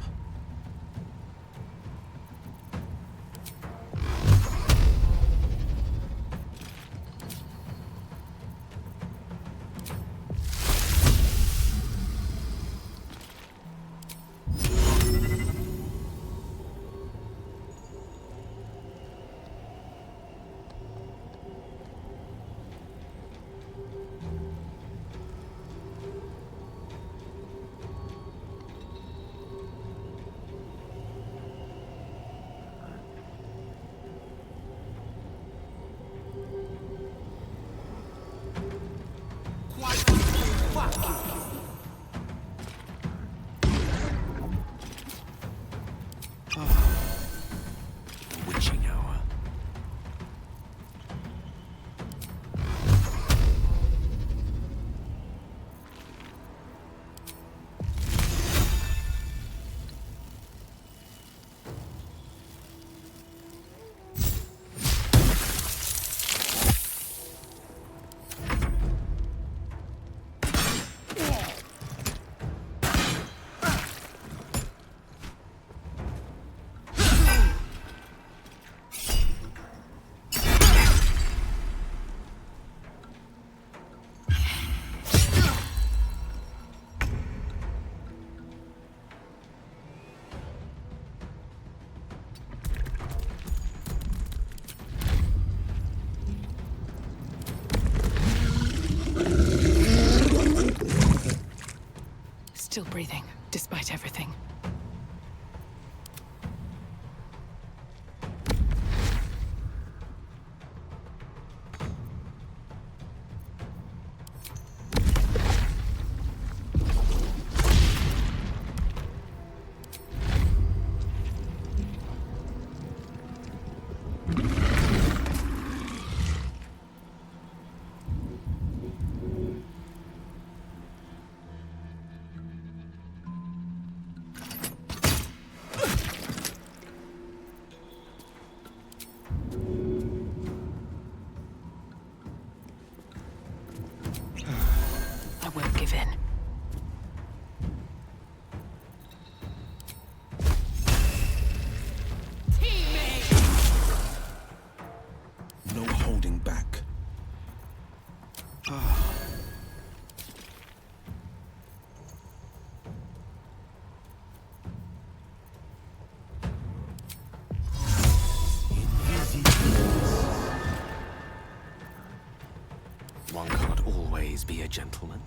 Witching hour. Still breathing, despite everything. I won't give in. No holding back. One can't always be a gentleman.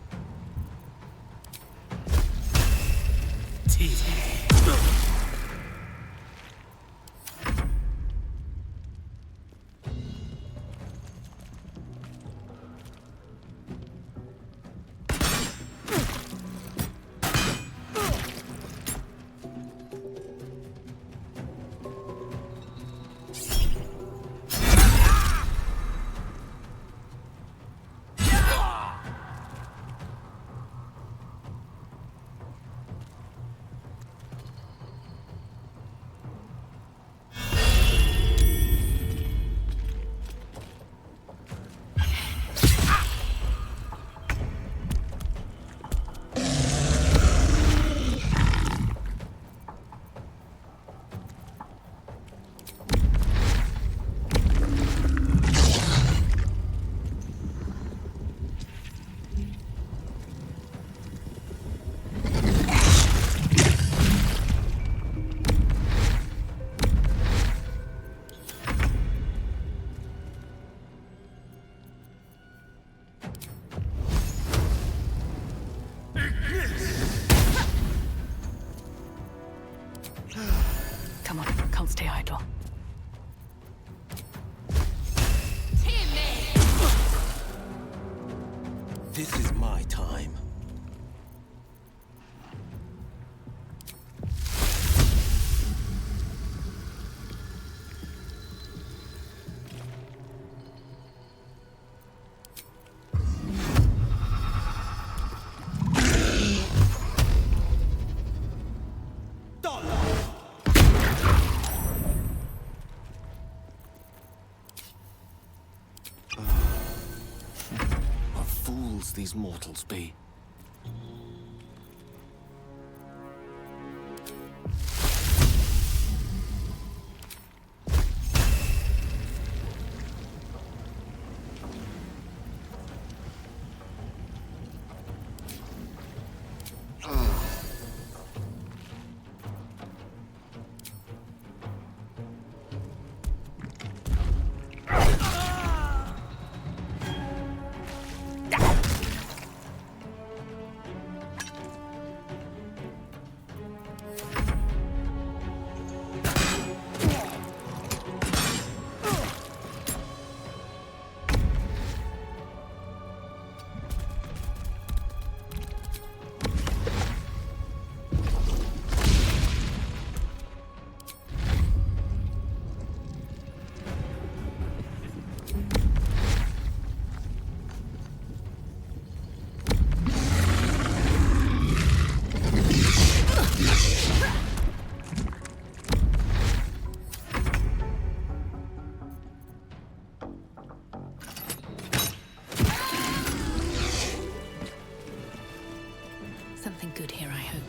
Come on, can't stay idle. This is my time. these mortals be? Something good here, I hope.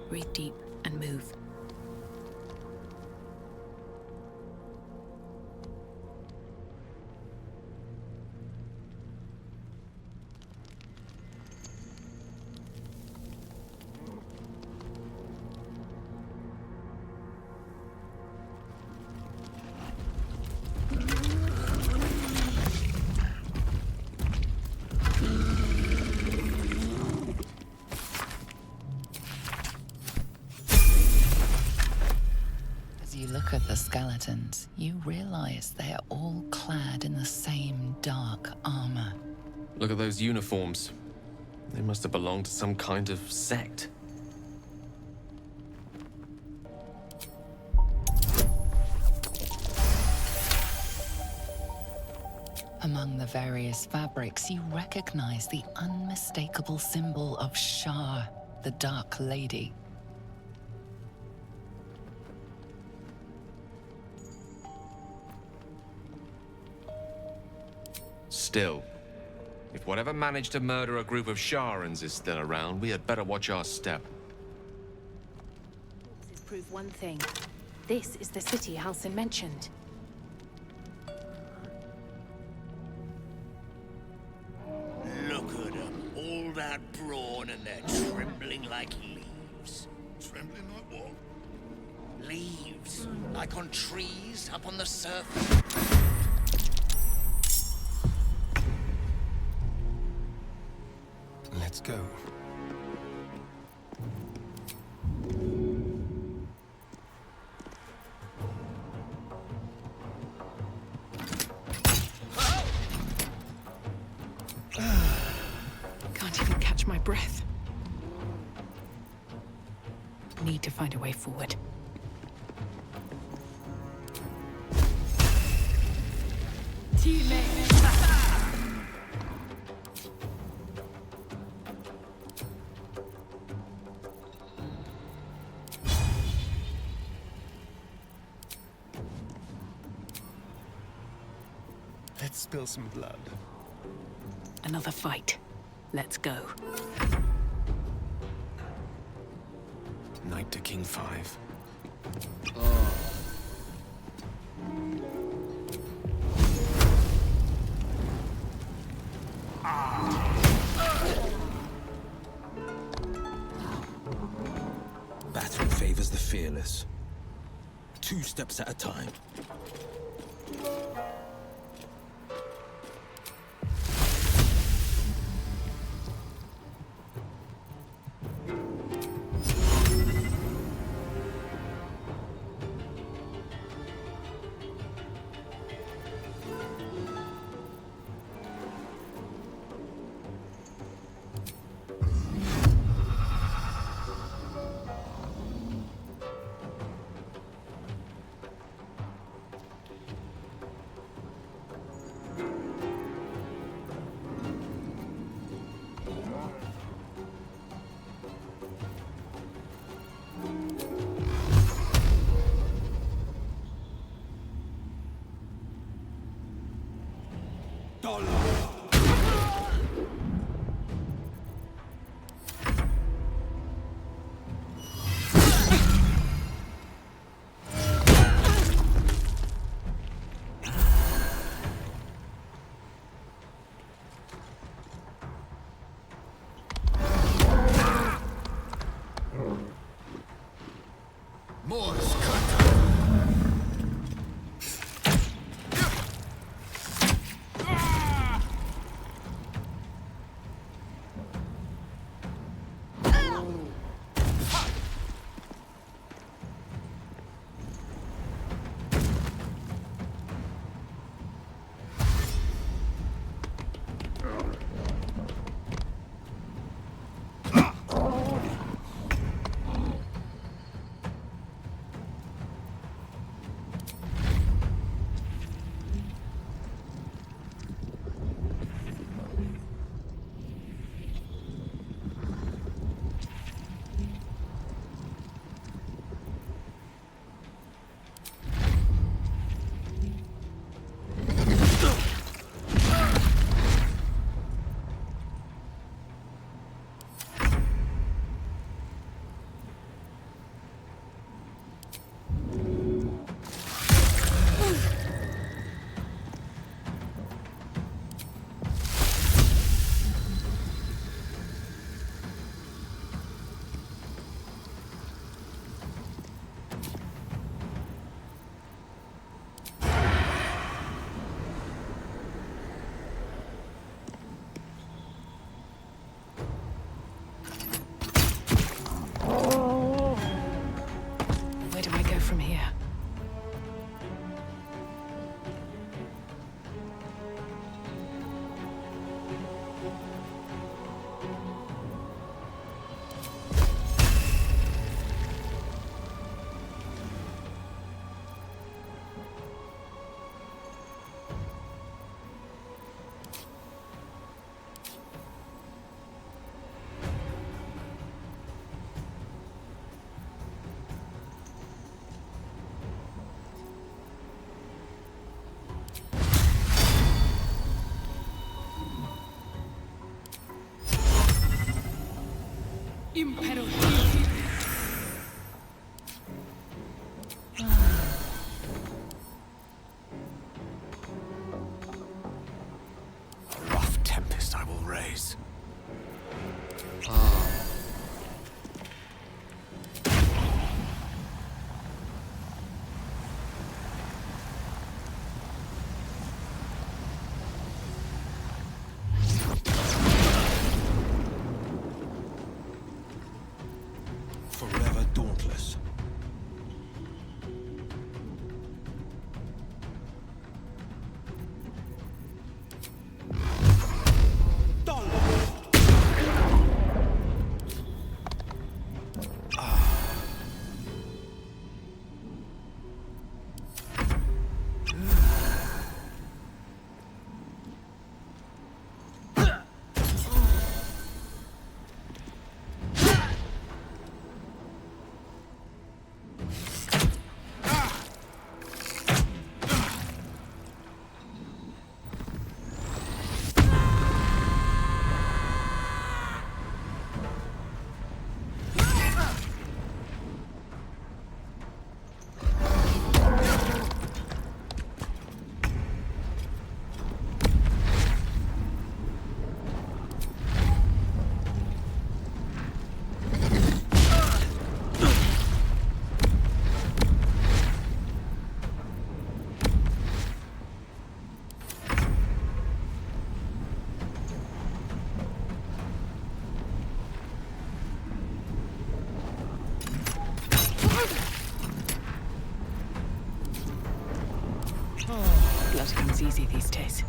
Breathe deep and move. You look at the skeletons, you realize they are all clad in the same dark armor. Look at those uniforms. They must have belonged to some kind of sect. Among the various fabrics, you recognize the unmistakable symbol of Shar, the Dark Lady. Still, if whatever managed to murder a group of Sharans is still around, we had better watch our step. Corpses prove one thing. This is the city Halsin mentioned. Look at them, all that brawn and they're trembling like leaves. Trembling like what? Leaves, like on trees up on the surface. Let's go. Can't even catch my breath. Need to find a way forward. Teammate. Let's spill some blood. Another fight. Let's go. Knight to King 5. Battle favors the fearless. 2 steps at a time. Morse cut. Where do I go from here? Impero. A rough tempest I will raise. Forever dauntless. Blood comes easy these days.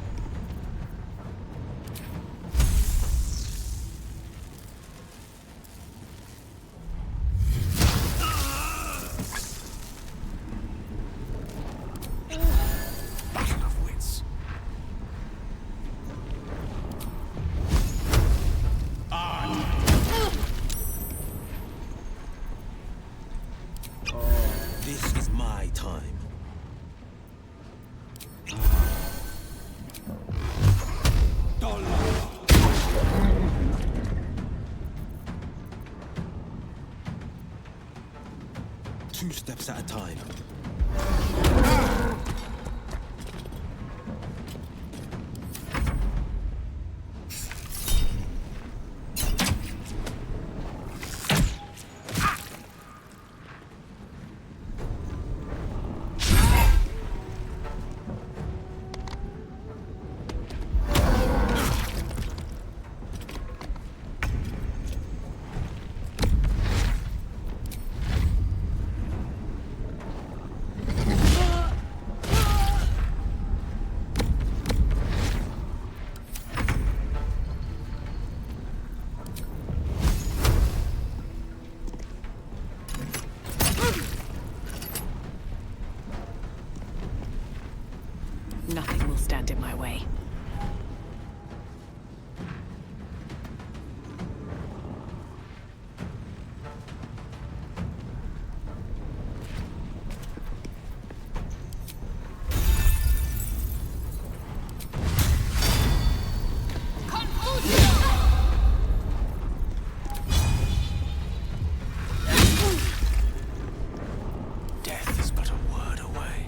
Battle of wits. This is my time. Two steps at a time. way. Death is but a word away.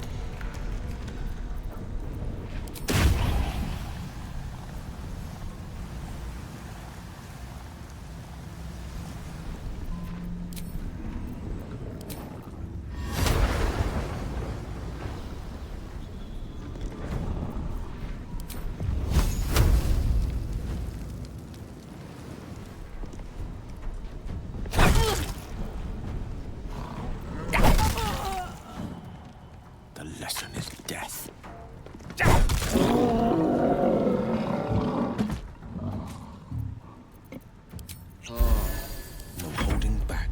The lesson is death. No holding back.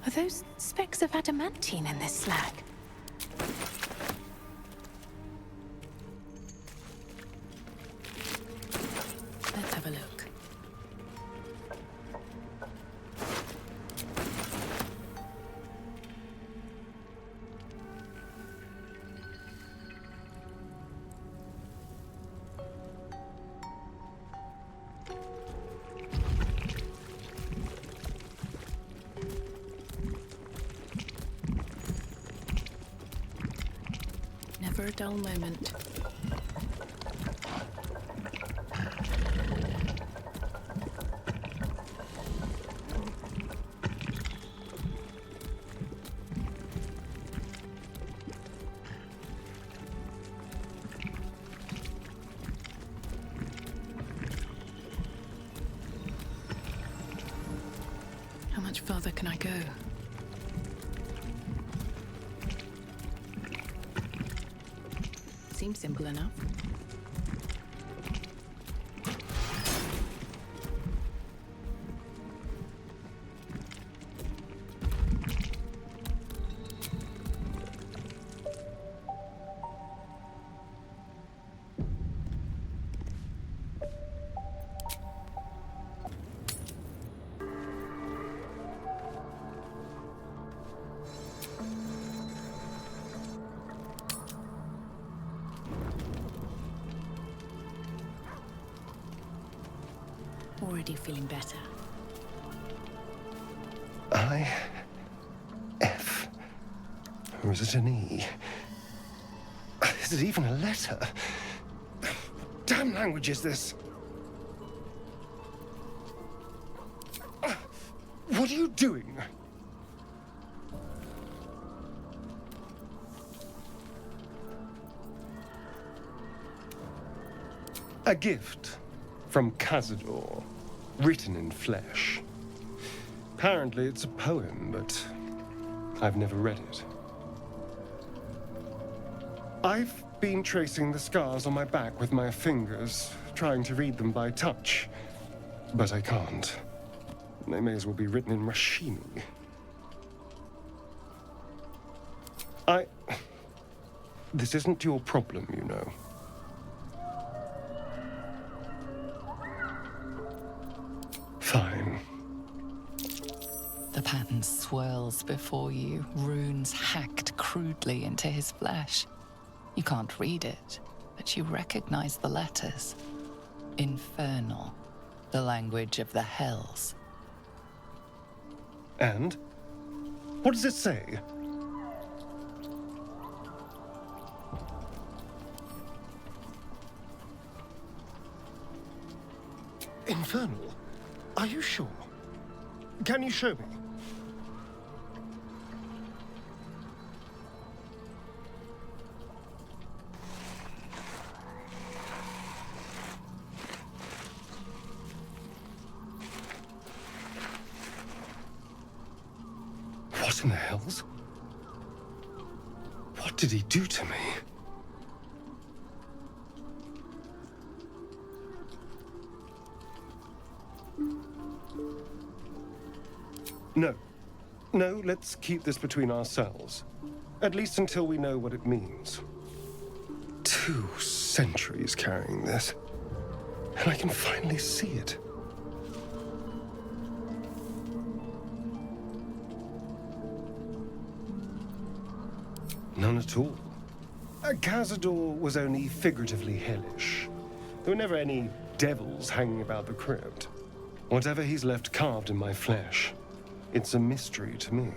Are those specks of adamantine in this slag? Let's have a look. Never a dull moment. How much farther can I go? Seems simple enough. Already feeling better. I... F... Or is it an E? Is it even a letter? Damn language is this? What are you doing? A gift from Cazador, written in flesh. Apparently it's a poem, but I've never read it. I've been tracing the scars on my back with my fingers, trying to read them by touch, but I can't. They may as well be written in Rashimi. This isn't your problem, you know. Fine. The pattern swirls before you, runes hacked crudely into his flesh. You can't read it, but you recognize the letters. Infernal, the language of the hells. And? What does it say? Infernal? Are you sure? Can you show me? What in the hells? What did he do to me? No. No, let's keep this between ourselves. At least until we know what it means. 2 centuries carrying this. And I can finally see it. None at all. Cazador was only figuratively hellish. There were never any devils hanging about the crypt. Whatever he's left carved in my flesh, it's a mystery to me.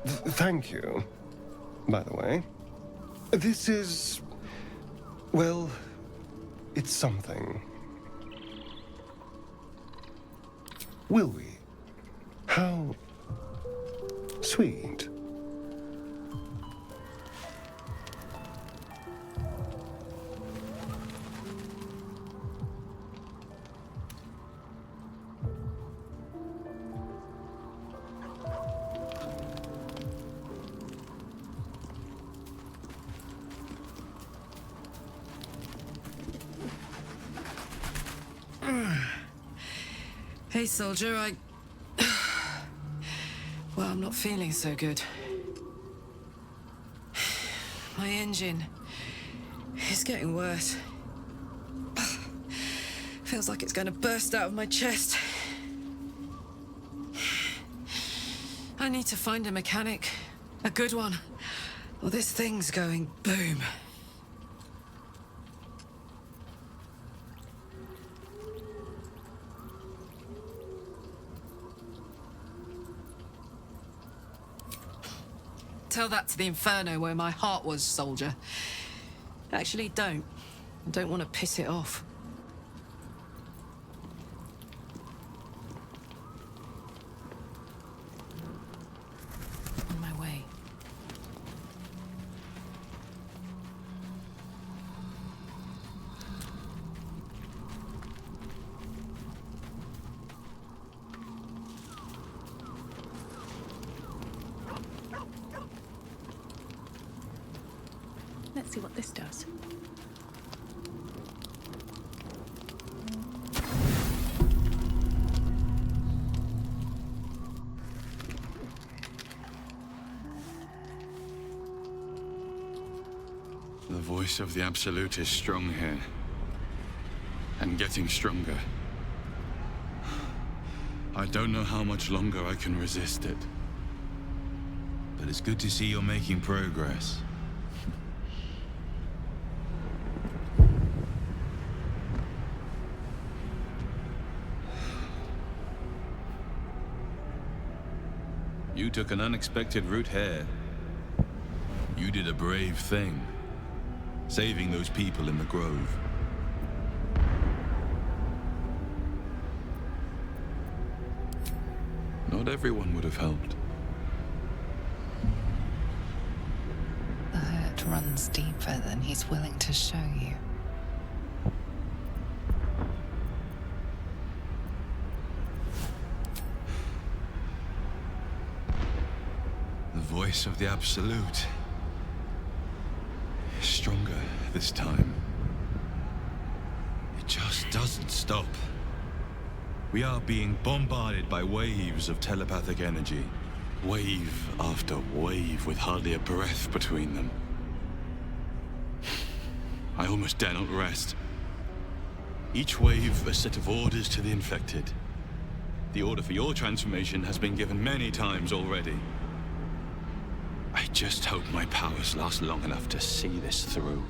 Thank you, by the way. This is... well, it's something. Will we? How... sweet. Hey, soldier, well, I'm not feeling so good. My engine is getting worse. Feels like it's going to burst out of my chest. I need to find a mechanic. A good one. Or this thing's going boom. Tell that to the Inferno where my heart was, soldier. Actually, don't. I don't want to piss it off. On my way. Let's see what this does. The voice of the Absolute is strong here. And getting stronger. I don't know how much longer I can resist it. But it's good to see you're making progress. You took an unexpected route here. You did a brave thing, saving those people in the grove. Not everyone would have helped. The hurt runs deeper than he's willing to show you. The voice of the Absolute is stronger this time. It just doesn't stop. We are being bombarded by waves of telepathic energy. Wave after wave with hardly a breath between them. I almost dare not rest. Each wave a set of orders to the infected. The order for your transformation has been given many times already. I just hope my powers last long enough to see this through.